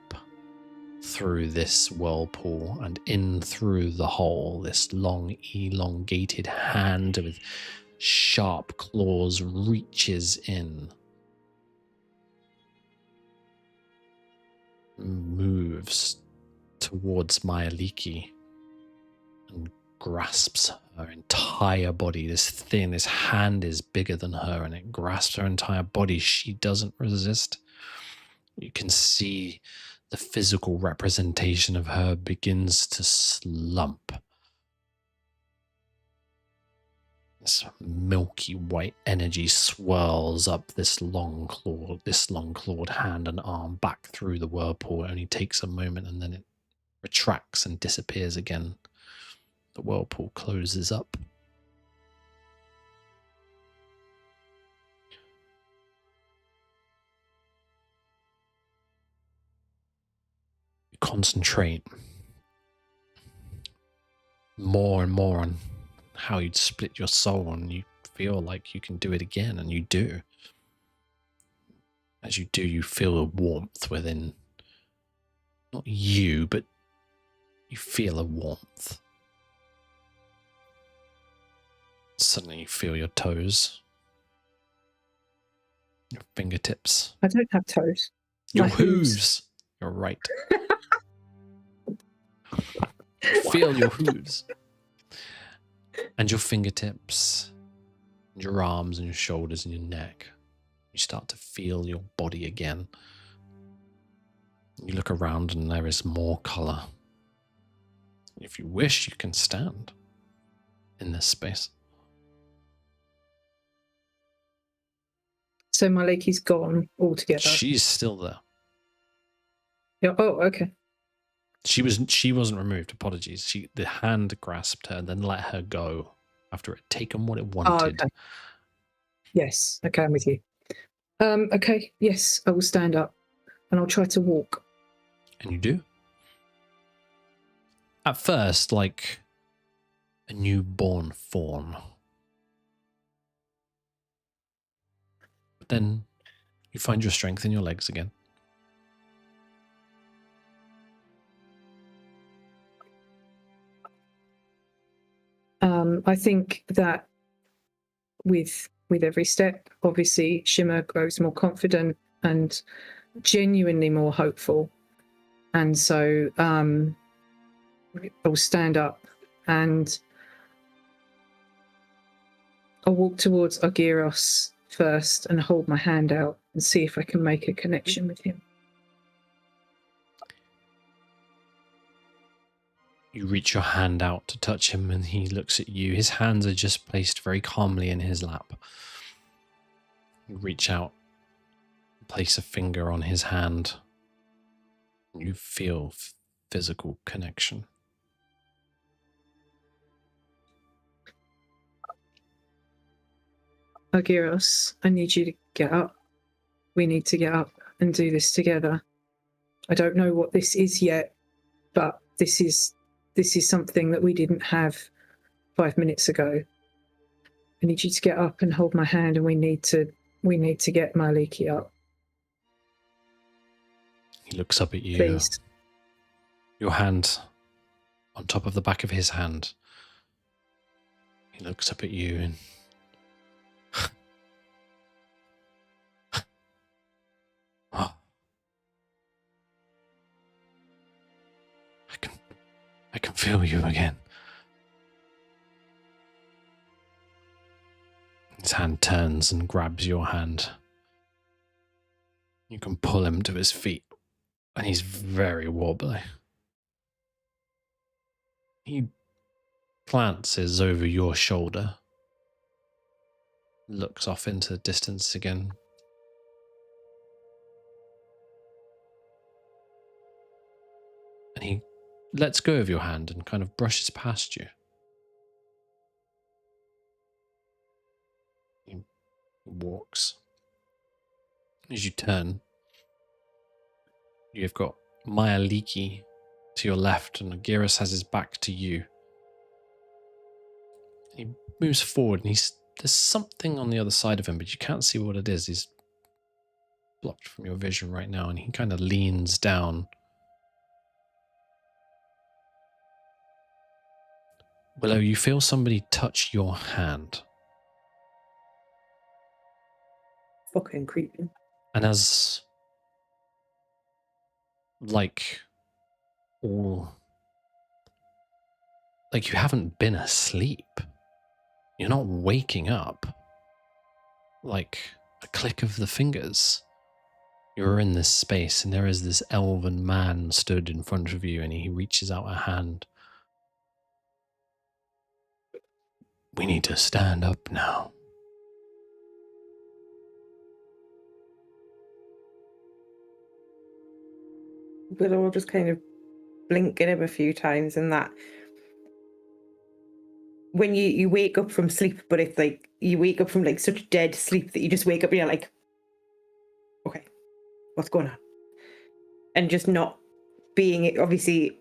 through this whirlpool and in through the hole. This long, elongated hand with sharp claws reaches in, moves towards Myaliki and grasps her entire body. This hand is bigger than her and it grasps her entire body. She doesn't resist. You can see the physical representation of her begins to slump. This milky white energy swirls up this long clawed hand and arm back through the whirlpool. It only takes a moment and then it retracts and disappears again. The whirlpool closes up. You concentrate more and more on how you'd split your soul, and you feel like you can do it again, and you do. As you do, you feel a warmth within, not you, but you feel a warmth. Suddenly you feel your toes, your fingertips, I don't have toes. your My hooves. You're right. Feel your hooves. And your fingertips, and your arms and your shoulders and your neck. You start to feel your body again. You look around and there is more colour. If you wish, you can stand in this space. So Maliki's gone altogether. She's still there. Yeah. Oh, okay. She wasn't removed. Apologies. The hand grasped her and then let her go after it had taken what it wanted. Oh, okay. Yes. Okay, I'm with you. Okay. Yes, I will stand up and I'll try to walk. And you do. At first, like a newborn fawn. But then you find your strength in your legs again. I think that with every step, obviously, Shimmer grows more confident and genuinely more hopeful. And so I'll stand up and I'll walk towards Argyros first and hold my hand out and see if I can make a connection with him. You reach your hand out to touch him and he looks at you. His hands are just placed very calmly in his lap. You reach out, place a finger on his hand. You feel physical connection. Argyros, I need you to get up. We need to get up and do this together. I don't know what this is yet, but this is something that we didn't have 5 minutes ago. I need you to get up and hold my hand, and we need to get Maliki up. He looks up at you. Please. Your hand on top of the back of his hand. He looks up at you and oh. I can feel you again. His hand turns and grabs your hand. You can pull him to his feet, and he's very wobbly. He glances over your shoulder, looks off into the distance again. And he lets go of your hand and kind of brushes past you. He walks. As you turn, you've got Maliki to your left and Argyros has his back to you. He moves forward and there's something on the other side of him, but you can't see what it is. He's blocked from your vision right now, and he kind of leans down. Willow, you feel somebody touch your hand. Fucking creepy. And as, like you haven't been asleep. You're not waking up. Like a click of the fingers. You're in this space, and there is this elven man stood in front of you, and he reaches out a hand. We need to stand up now. Willow will just kind of blink at him a few times, and that when you wake up from sleep, but it's like you wake up from like such dead sleep that you just wake up and you're like, okay, what's going on? And just not being, obviously,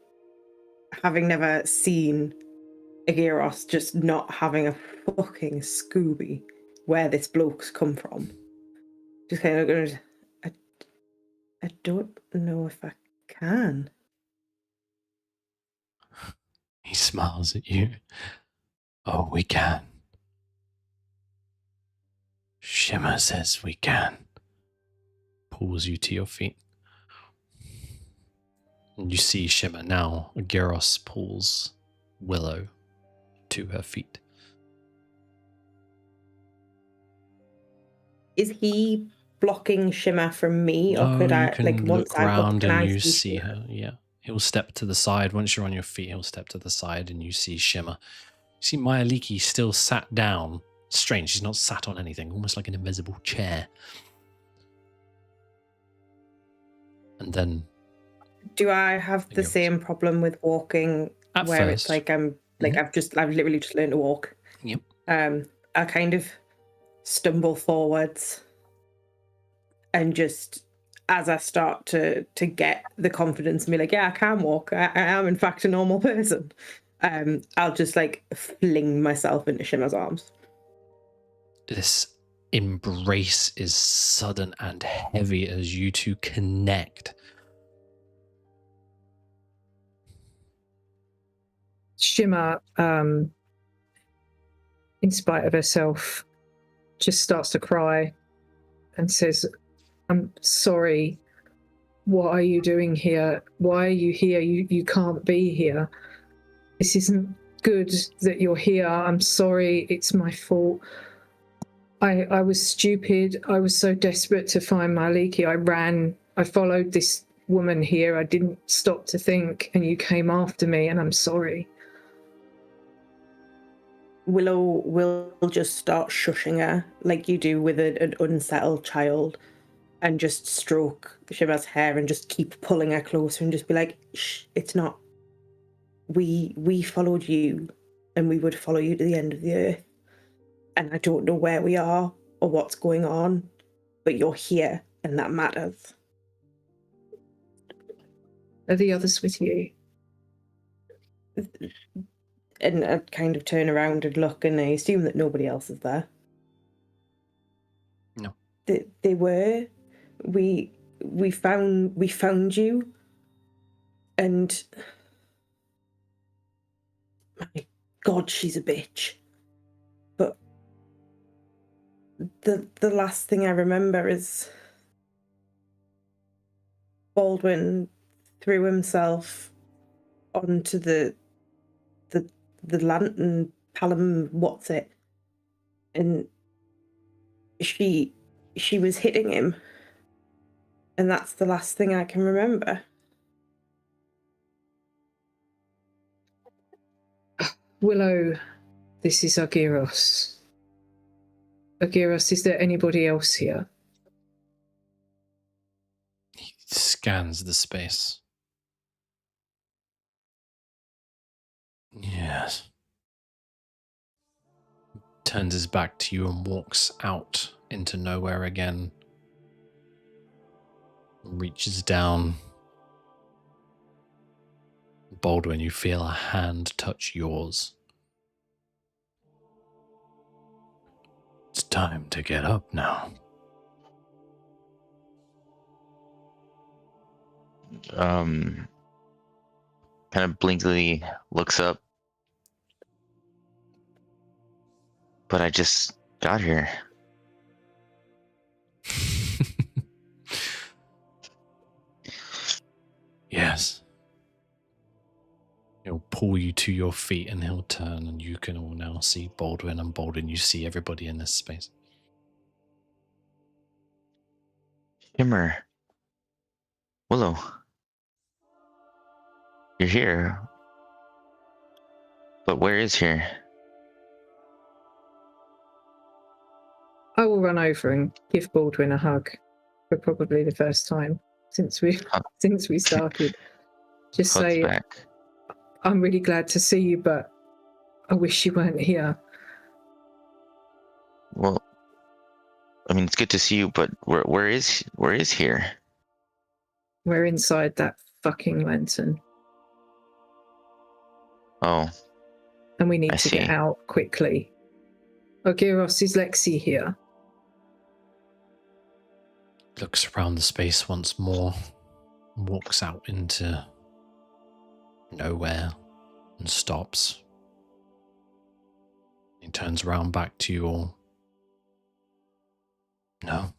having never seen a Gyros, just not having a fucking Scooby where this bloke's come from. Just kind of going, I don't know if I can. He smiles at you. Oh, we can. Shimmer says we can. Pulls you to your feet. And you see Shimmer now. Gyros pulls Willow to her feet. Is he blocking Shimmer from me, or could you I, can like, once look I'm up, around can and I you see Shimmer? her? Yeah. He'll step to the side. Once you're on your feet, he'll step to the side and you see Shimmer. You see Mayaliki still sat down. Strange, she's not sat on anything, almost like an invisible chair. And then... Do I have the same problem with walking At where first. it's like I'm, like, I've literally just learned to walk? Yep. I kind of stumble forwards, and just as I start to get the confidence and be like, yeah, I can walk, I am in fact a normal person, I'll just like fling myself into Shimmer's arms. This embrace is sudden and heavy as you two connect. Shimmer, in spite of herself, just starts to cry and says, I'm sorry. What are you doing here? Why are you here? You can't be here. This isn't good that you're here. I'm sorry. It's my fault. I was stupid. I was so desperate to find Maliki. I ran. I followed this woman here. I didn't stop to think, and you came after me, and I'm sorry. Willow will just start shushing her like you do with an unsettled child, and just stroke Shimmer's hair and just keep pulling her closer and just be like, shh, it's not. We followed you, and we would follow you to the end of the earth. And I don't know where we are or what's going on, but you're here, and that matters. Are the others with you? And I kind of turn around and look, and I assume that nobody else is there. No. They were. We found you, and my God, she's a bitch. But the last thing I remember is Baldwin threw himself onto the lantern palm, what's it? And she was hitting him. And that's the last thing I can remember. Willow, this is Argyros. Argyros, is there anybody else here? He scans the space. Yes. Turns his back to you and walks out into nowhere again. Reaches down. Baldwin, you feel a hand touch yours. It's time to get up now. Kind of blinkily looks up. But I just got here. Yes. He'll pull you to your feet and he'll turn, and you can all now see Baldwin, and Baldwin, you see everybody in this space. Shimmer, Willow. You're here. But where is here? I will run over and give Baldwin a hug for probably the first time since we Hug. since we started. Just Hugs say, back. I'm really glad to see you, but I wish you weren't here. Well, I mean, it's good to see you, but where is here? We're inside that fucking lantern, Oh, and we need I to see. get out quickly. Ogiros, is Lexi here? Looks around the space once more, walks out into nowhere and stops. He turns around back to you all. No.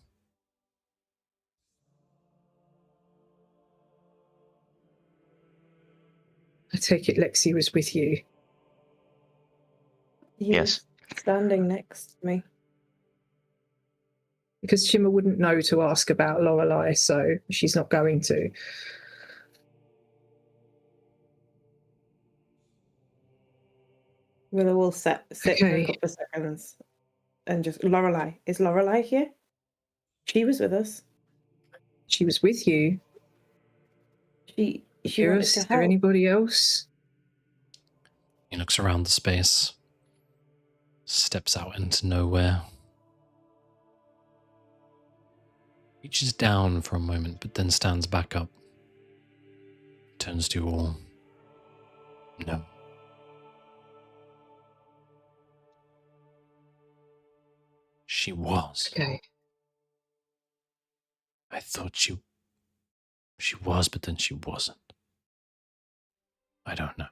I take it Lexi was with you. He Yes. was standing next to me. Because Shimmer wouldn't know to ask about Lorelei, so she's not going to. Willow will sit for a Okay. couple of seconds and just, Lorelei. Is Lorelei here? She was with us. She was with you. She wanted Ogiros, to is there help. anybody else? He looks around the space, steps out into nowhere, reaches down for a moment, but then stands back up, turns to you all. No. She was. Okay. I thought she was, but then she wasn't. I don't know.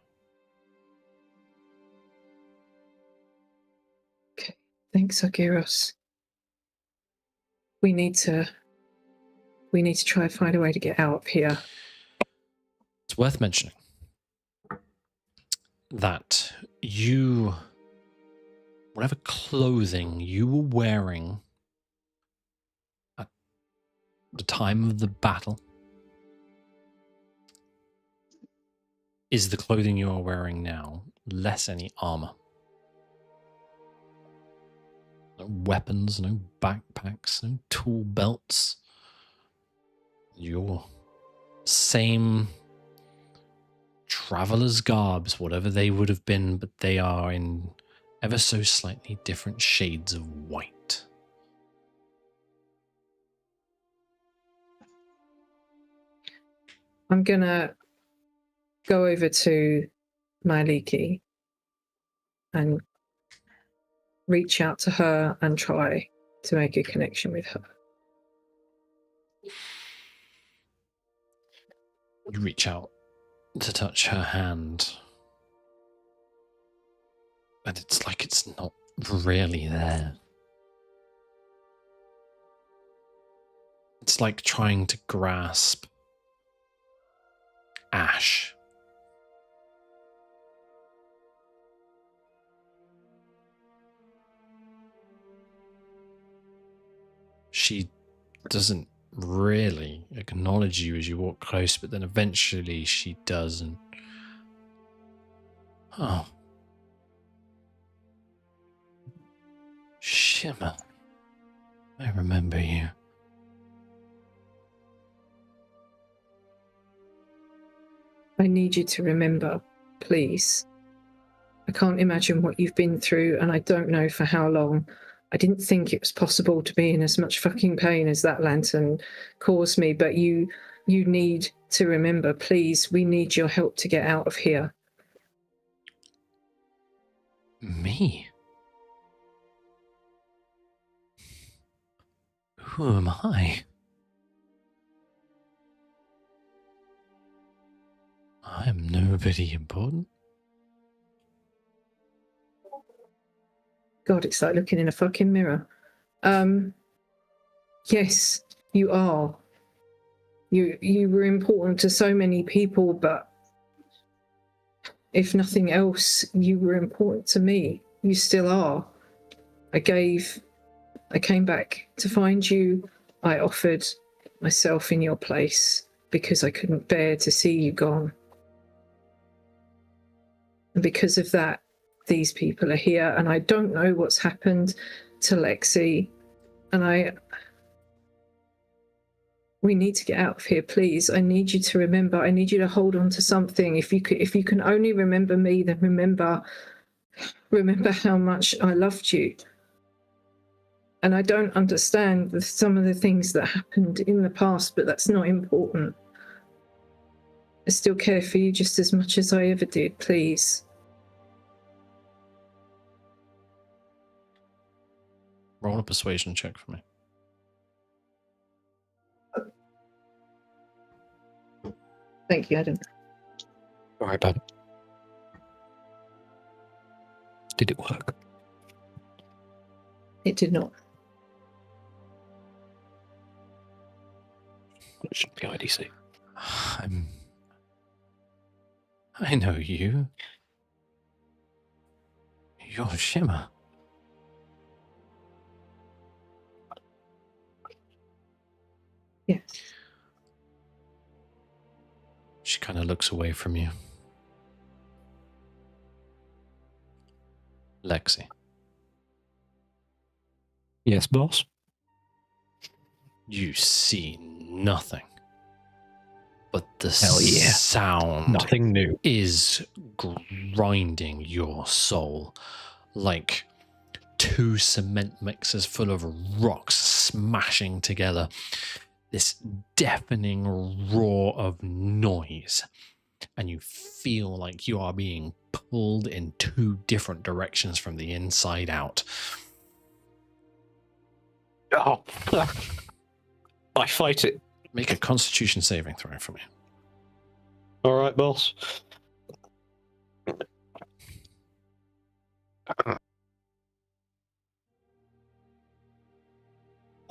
Okay. Thanks, Ogiros. We need to try and find a way to get out of here. It's worth mentioning that you, whatever clothing you were wearing at the time of the battle, is the clothing you are wearing now, less any armor. No weapons, no backpacks, no tool belts. Your same traveler's garbs, whatever they would have been, but they are in ever so slightly different shades of white. I'm gonna go over to Maliki and reach out to her and try to make a connection with her. You reach out to touch her hand, and it's like it's not really there. It's like trying to grasp ash. She doesn't really acknowledge you as you walk close, but then eventually she does, and oh, Shimmer, I remember you. I need you to remember, please. I can't imagine what you've been through, and I don't know for how long. I didn't think it was possible to be in as much fucking pain as that lantern caused me, but you need to remember, please, we need your help to get out of here. Me? Who am I? I'm nobody important. God, it's like looking in a fucking mirror. Yes, you are. You were important to so many people, but if nothing else, you were important to me. You still are. I came back to find you. I offered myself in your place. because I couldn't bear to see you gone. And because of that, these people are here, and I don't know what's happened to Lexi. And we need to get out of here, please. I need you to remember. I need you to hold on to something. If you can only remember me, then remember how much I loved you. And I don't understand some of the things that happened in the past, but that's not important. I still care for you just as much as I ever did, please. Roll a persuasion check for me. Thank you, Adam. All right, bud. Did it work? It did not. It should be IDC. I know you. You're Shimmer. Yes. She kind of looks away from you. Lexi. Yes, boss. You see nothing. But the Hell yeah. sound Nothing new. is grinding your soul like two cement mixers full of rocks smashing together. This deafening roar of noise, and you feel like you are being pulled in two different directions from the inside out. Oh, I fight it. Make a Constitution saving throw for me. All right, boss.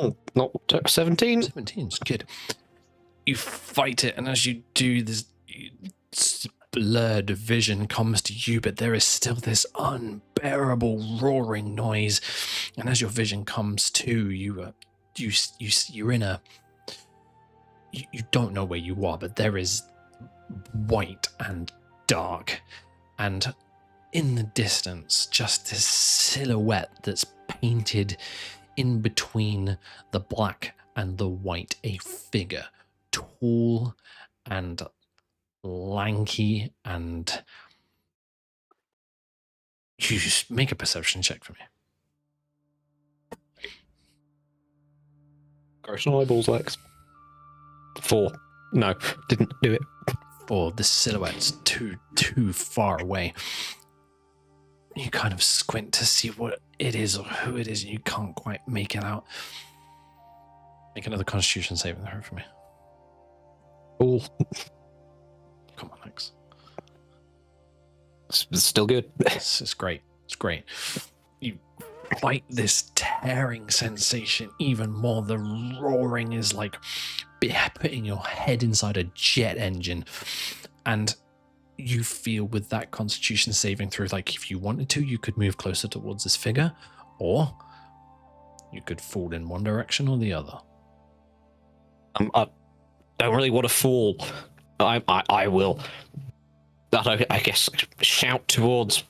Oh, not 17. 17's good. You fight it, and as you do, this blurred vision comes to you, but there is still this unbearable roaring noise. And as your vision comes to you're in a. You don't know where you are, but there is white and dark, and in the distance, just this silhouette that's painted in between the black and the white, a figure, tall and lanky, and you just make a perception check for me. Gross eyeballs, Lex. 4. No, didn't do it. For the silhouette's too far away. You kind of squint to see what it is or who it is, and you can't quite make it out. Make another Constitution saving throw for me. Cool. Come on, Lex. It's still good. It's great. It's great. You fight this tearing sensation even more. The roaring is like putting your head inside a jet engine, and you feel with that Constitution saving through, like if you wanted to, you could move closer towards this figure, or you could fall in one direction or the other. I don't really want to fall. I will. I guess shout towards.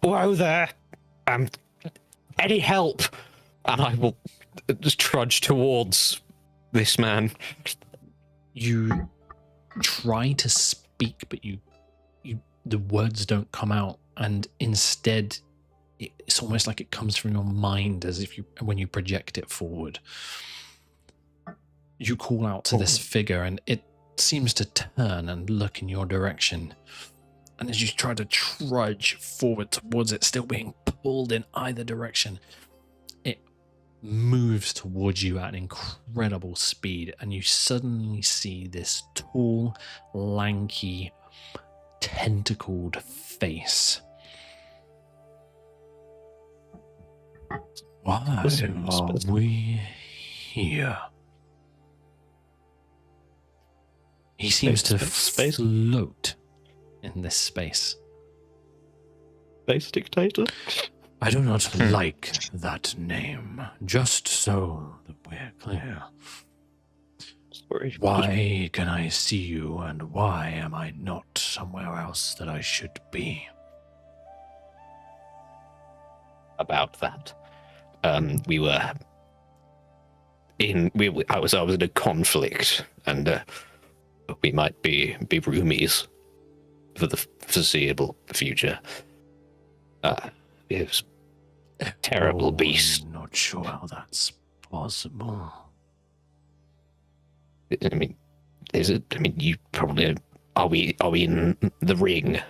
Whoa there! Any help? And I will just trudge towards this man. You try to speak, but you the words don't come out, and instead it's almost like it comes from your mind, as if when you project it forward. You call out to this figure, and it seems to turn and look in your direction. And as you try to trudge forward towards it, still being pulled in either direction, it moves towards you at an incredible speed, and you suddenly see this tall, lanky, tentacled face. Why are we here? He seems to float in this space. Space dictator? I do not like that name, just so that we're clear. Why can I see you, and why am I not somewhere else that I should be? About that. We were in. I was in a conflict, and we might be roomies for the foreseeable future. It was a terrible beast. I'm not sure how that's possible. I mean, is it? I mean, you probably are. We in the ring?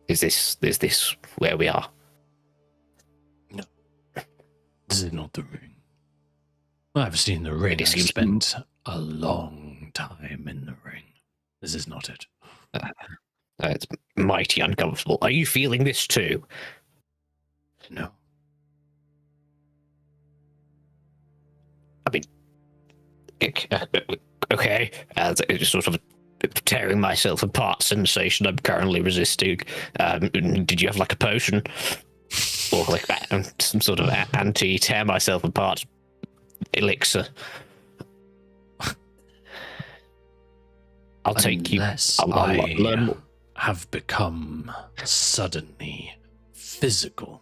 Is this where we are? No, this is not the ring. I've seen the ring. I've seems- spent a long time in the ring. This is not it. It's mighty uncomfortable. Are you feeling this too? No. I mean, okay, as a sort of tearing myself apart sensation I'm currently resisting. Did you have like a potion or like some sort of anti-tear myself apart elixir? I'll take you. Unless I'll learn more. have become suddenly physical.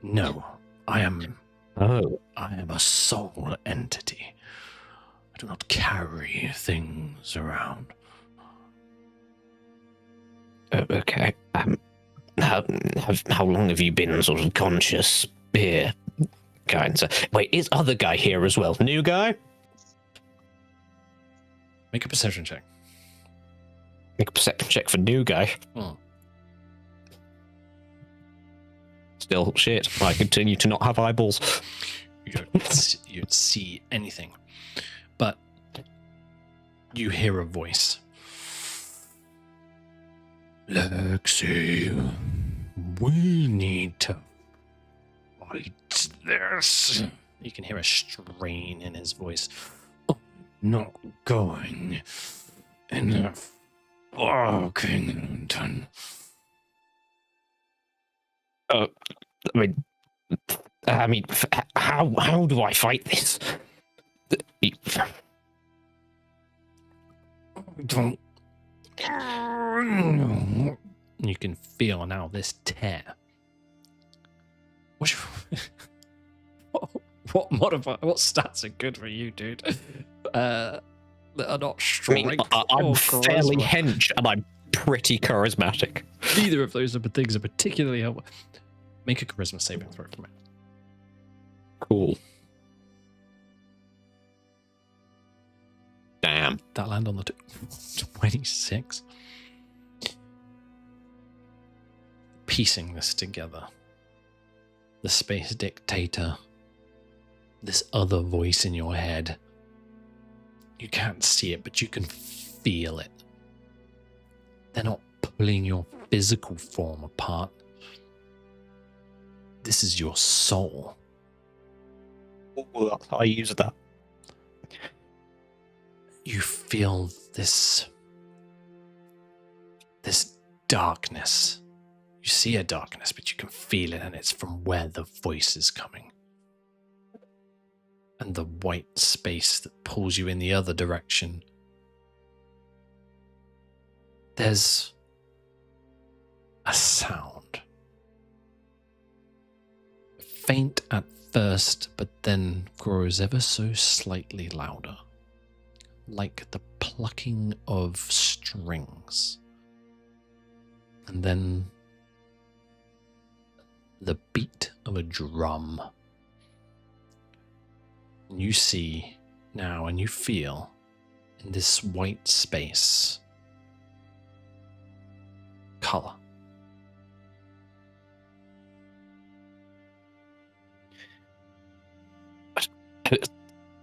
No, I am Oh, a soul entity. I do not carry things around. okay. How long have you been sort of conscious here, kind of? Wait, is other guy here as well? New guy? Make a perception check. Make a perception check for new guy. Still shit. I continue to not have eyeballs. You don't see anything, but you hear a voice. Lexi, we need to fight this. You can hear a strain in his voice. I'm not going in the fucking London. How do I fight this? Don't. You can feel now this tear. What stats are good for you, dude? That are not strength. I'm or fairly charisma. hench and I'm pretty charismatic. Neither of those things are particularly helpful. Make a charisma saving throw for me. Cool. Damn. That land on the 26. Piecing this together. The space dictator. This other voice in your head. You can't see it, but you can feel it. They're not pulling your physical form apart. This is your soul. Ooh, that's how I use that. You feel this darkness. You see a darkness, but you can feel it, and it's from where the voice is coming. And the white space that pulls you in the other direction. There's a sound. Faint at first, but then grows ever so slightly louder. Like the plucking of strings. And then the beat of a drum. And you see now and you feel in this white space color.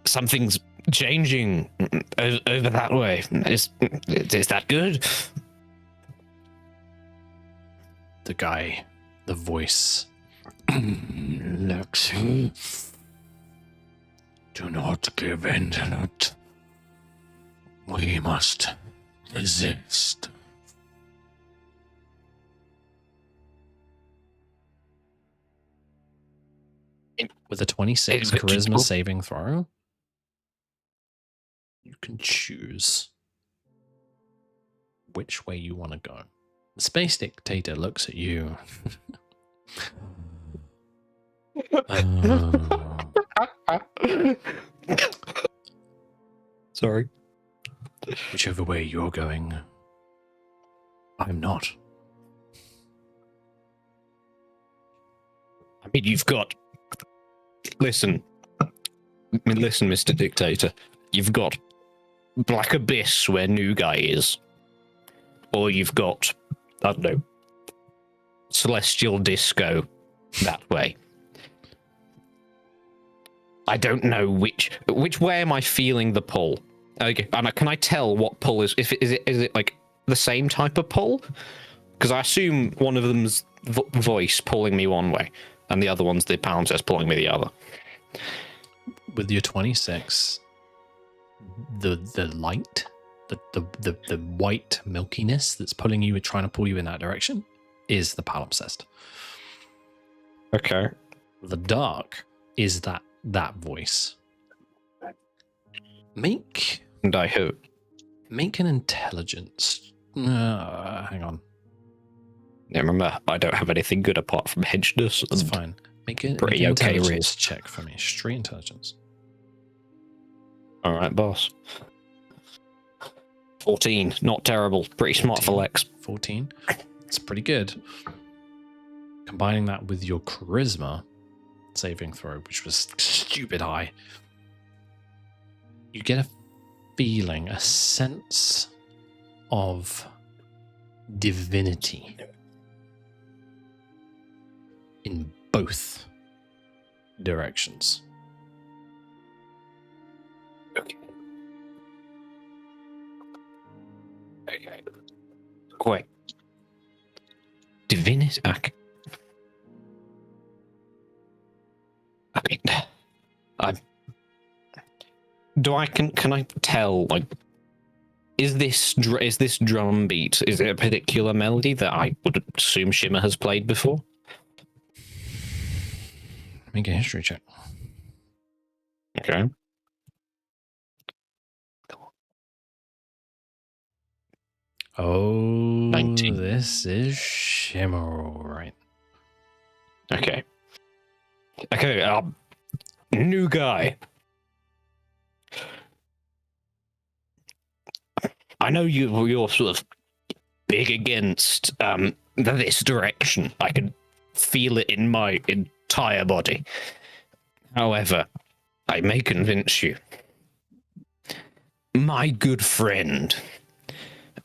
Something's changing over that way. Is that good? The guy, the voice. Lexi, do not give in to it. We must resist. With a 26 charisma saving throw, You can choose which way you want to go. The space dictator looks at you. Sorry. Whichever way you're going, I'm not. I mean, you've got. Listen, Mr. Dictator. You've got Black Abyss where New Guy is, or you've got, I don't know, Celestial Disco that way. I don't know which way am I feeling the pull. Okay, and can I tell what pull is? Is it like the same type of pull? Because I assume one of them's voice pulling me one way, and the other one's the palimpsest pulling me the other. With your 26, the light, the white milkiness that's pulling you, trying to pull you in that direction, is the palimpsest. Okay. The dark is that voice. Make And I hope. Make an intelligence. Hang on. Yeah, remember, I don't have anything good apart from hedgeness. That's fine. Make an Pretty okay, intelligence Riz. check for me. Straight intelligence. All right, boss. 14, not terrible. Pretty smart for 14. Lex. 14. It's pretty good. Combining that with your charisma saving throw, which was stupid high, you get a feeling, a sense of divinity in both directions. Okay. Wait. Divinity? I mean, can I tell, like, is this drum beat, is it a particular melody that I would assume Shimmer has played before? Make a history check. Okay. Oh, 19. this is Shimmer, all right. Okay. Okay, New Guy. I know you're sort of big against this direction. I can feel it in my entire body. However, I may convince you. My good friend,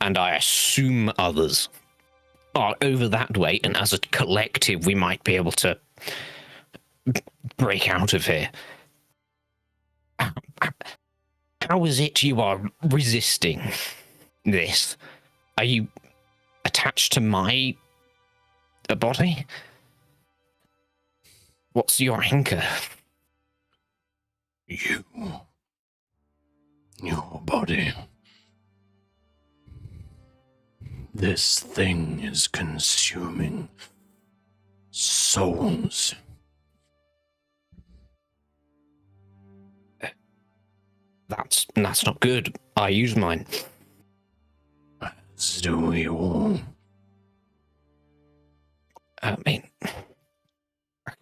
and I assume others, are over that way, and as a collective, we might be able to break out of here. How is it you are resisting this? Are you attached to my body? What's your anchor? Your body. This thing is consuming souls. That's not good. I use mine. As do we all. I mean,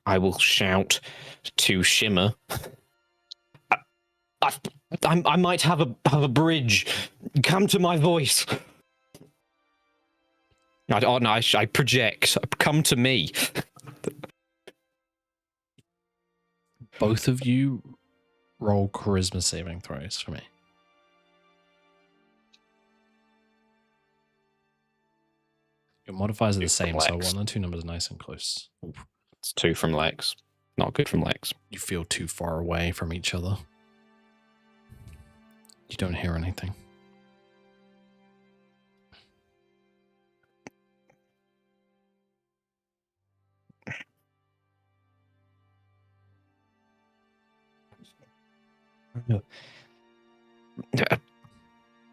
I will shout to Shimmer. I might have a bridge. Come to my voice. I project. Come to me. Both of you roll charisma saving throws for me. Your modifiers are the same, so Lex. one and two numbers are nice and close. It's 2 from Lex. Not good from Lex. You feel too far away from each other. You don't hear anything.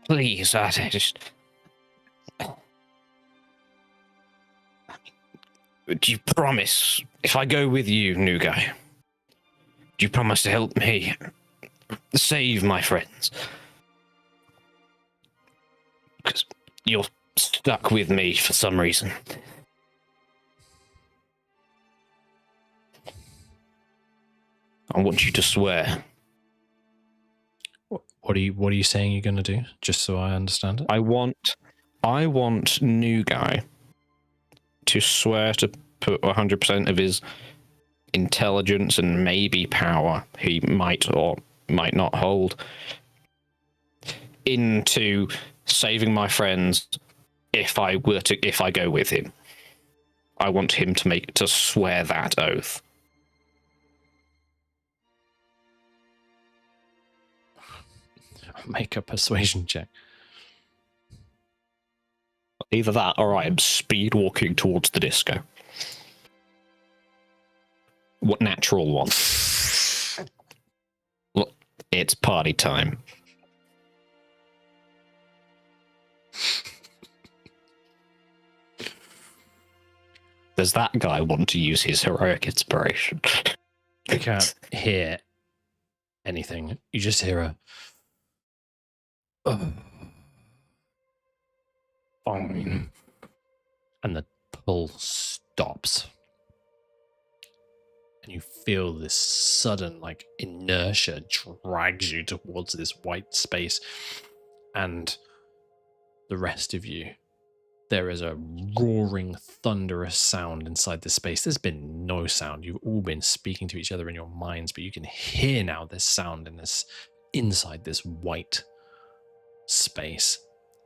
Please, I just. Do you promise, if I go with you, New Guy, do you promise to help me save my friends? Because you're stuck with me for some reason. I want you to swear. What are you saying you're going to do? Just so I understand it. I want new guy to swear to put 100% of his intelligence and maybe power he might or might not hold into saving my friends if I go with him. I want him to swear that oath. Make a persuasion check. Either that or I am speed walking towards the disco. What natural one? Look, it's party time. Does that guy want to use his heroic inspiration? You can't hear anything. You just hear a fine. And the pull stops. And you feel this sudden, like, inertia drags you towards this white space. And the rest of you, there is a roaring, thunderous sound inside the space. There's been no sound. You've all been speaking to each other in your minds, but you can hear now this sound in this, inside this white space.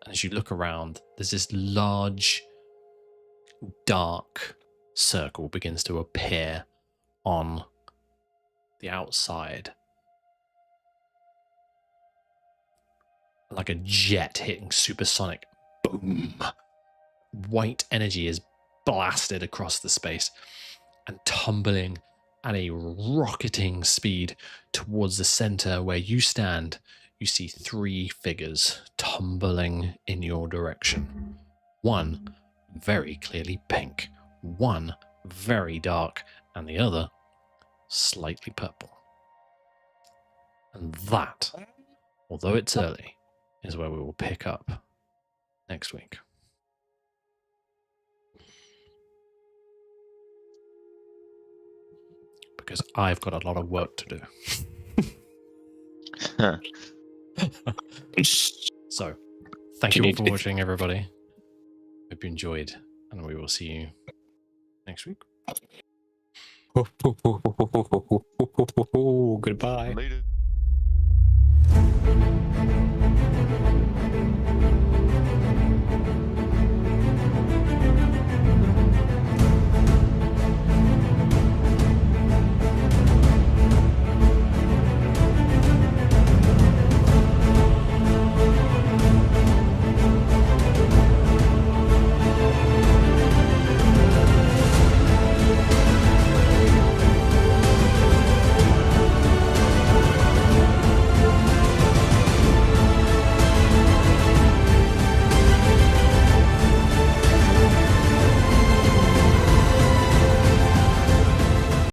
And as you look around, there's this large, dark circle begins to appear on the outside, like a jet hitting supersonic. Boom. White energy is blasted across the space and tumbling at a rocketing speed towards the center where you stand. You see 3 figures tumbling in your direction. One very clearly pink, one very dark, and the other slightly purple. And that, although it's early, is where we will pick up next week. Because I've got a lot of work to do. So, thank you all for watching, everybody. Hope you enjoyed, and we will see you next week. Goodbye. Later.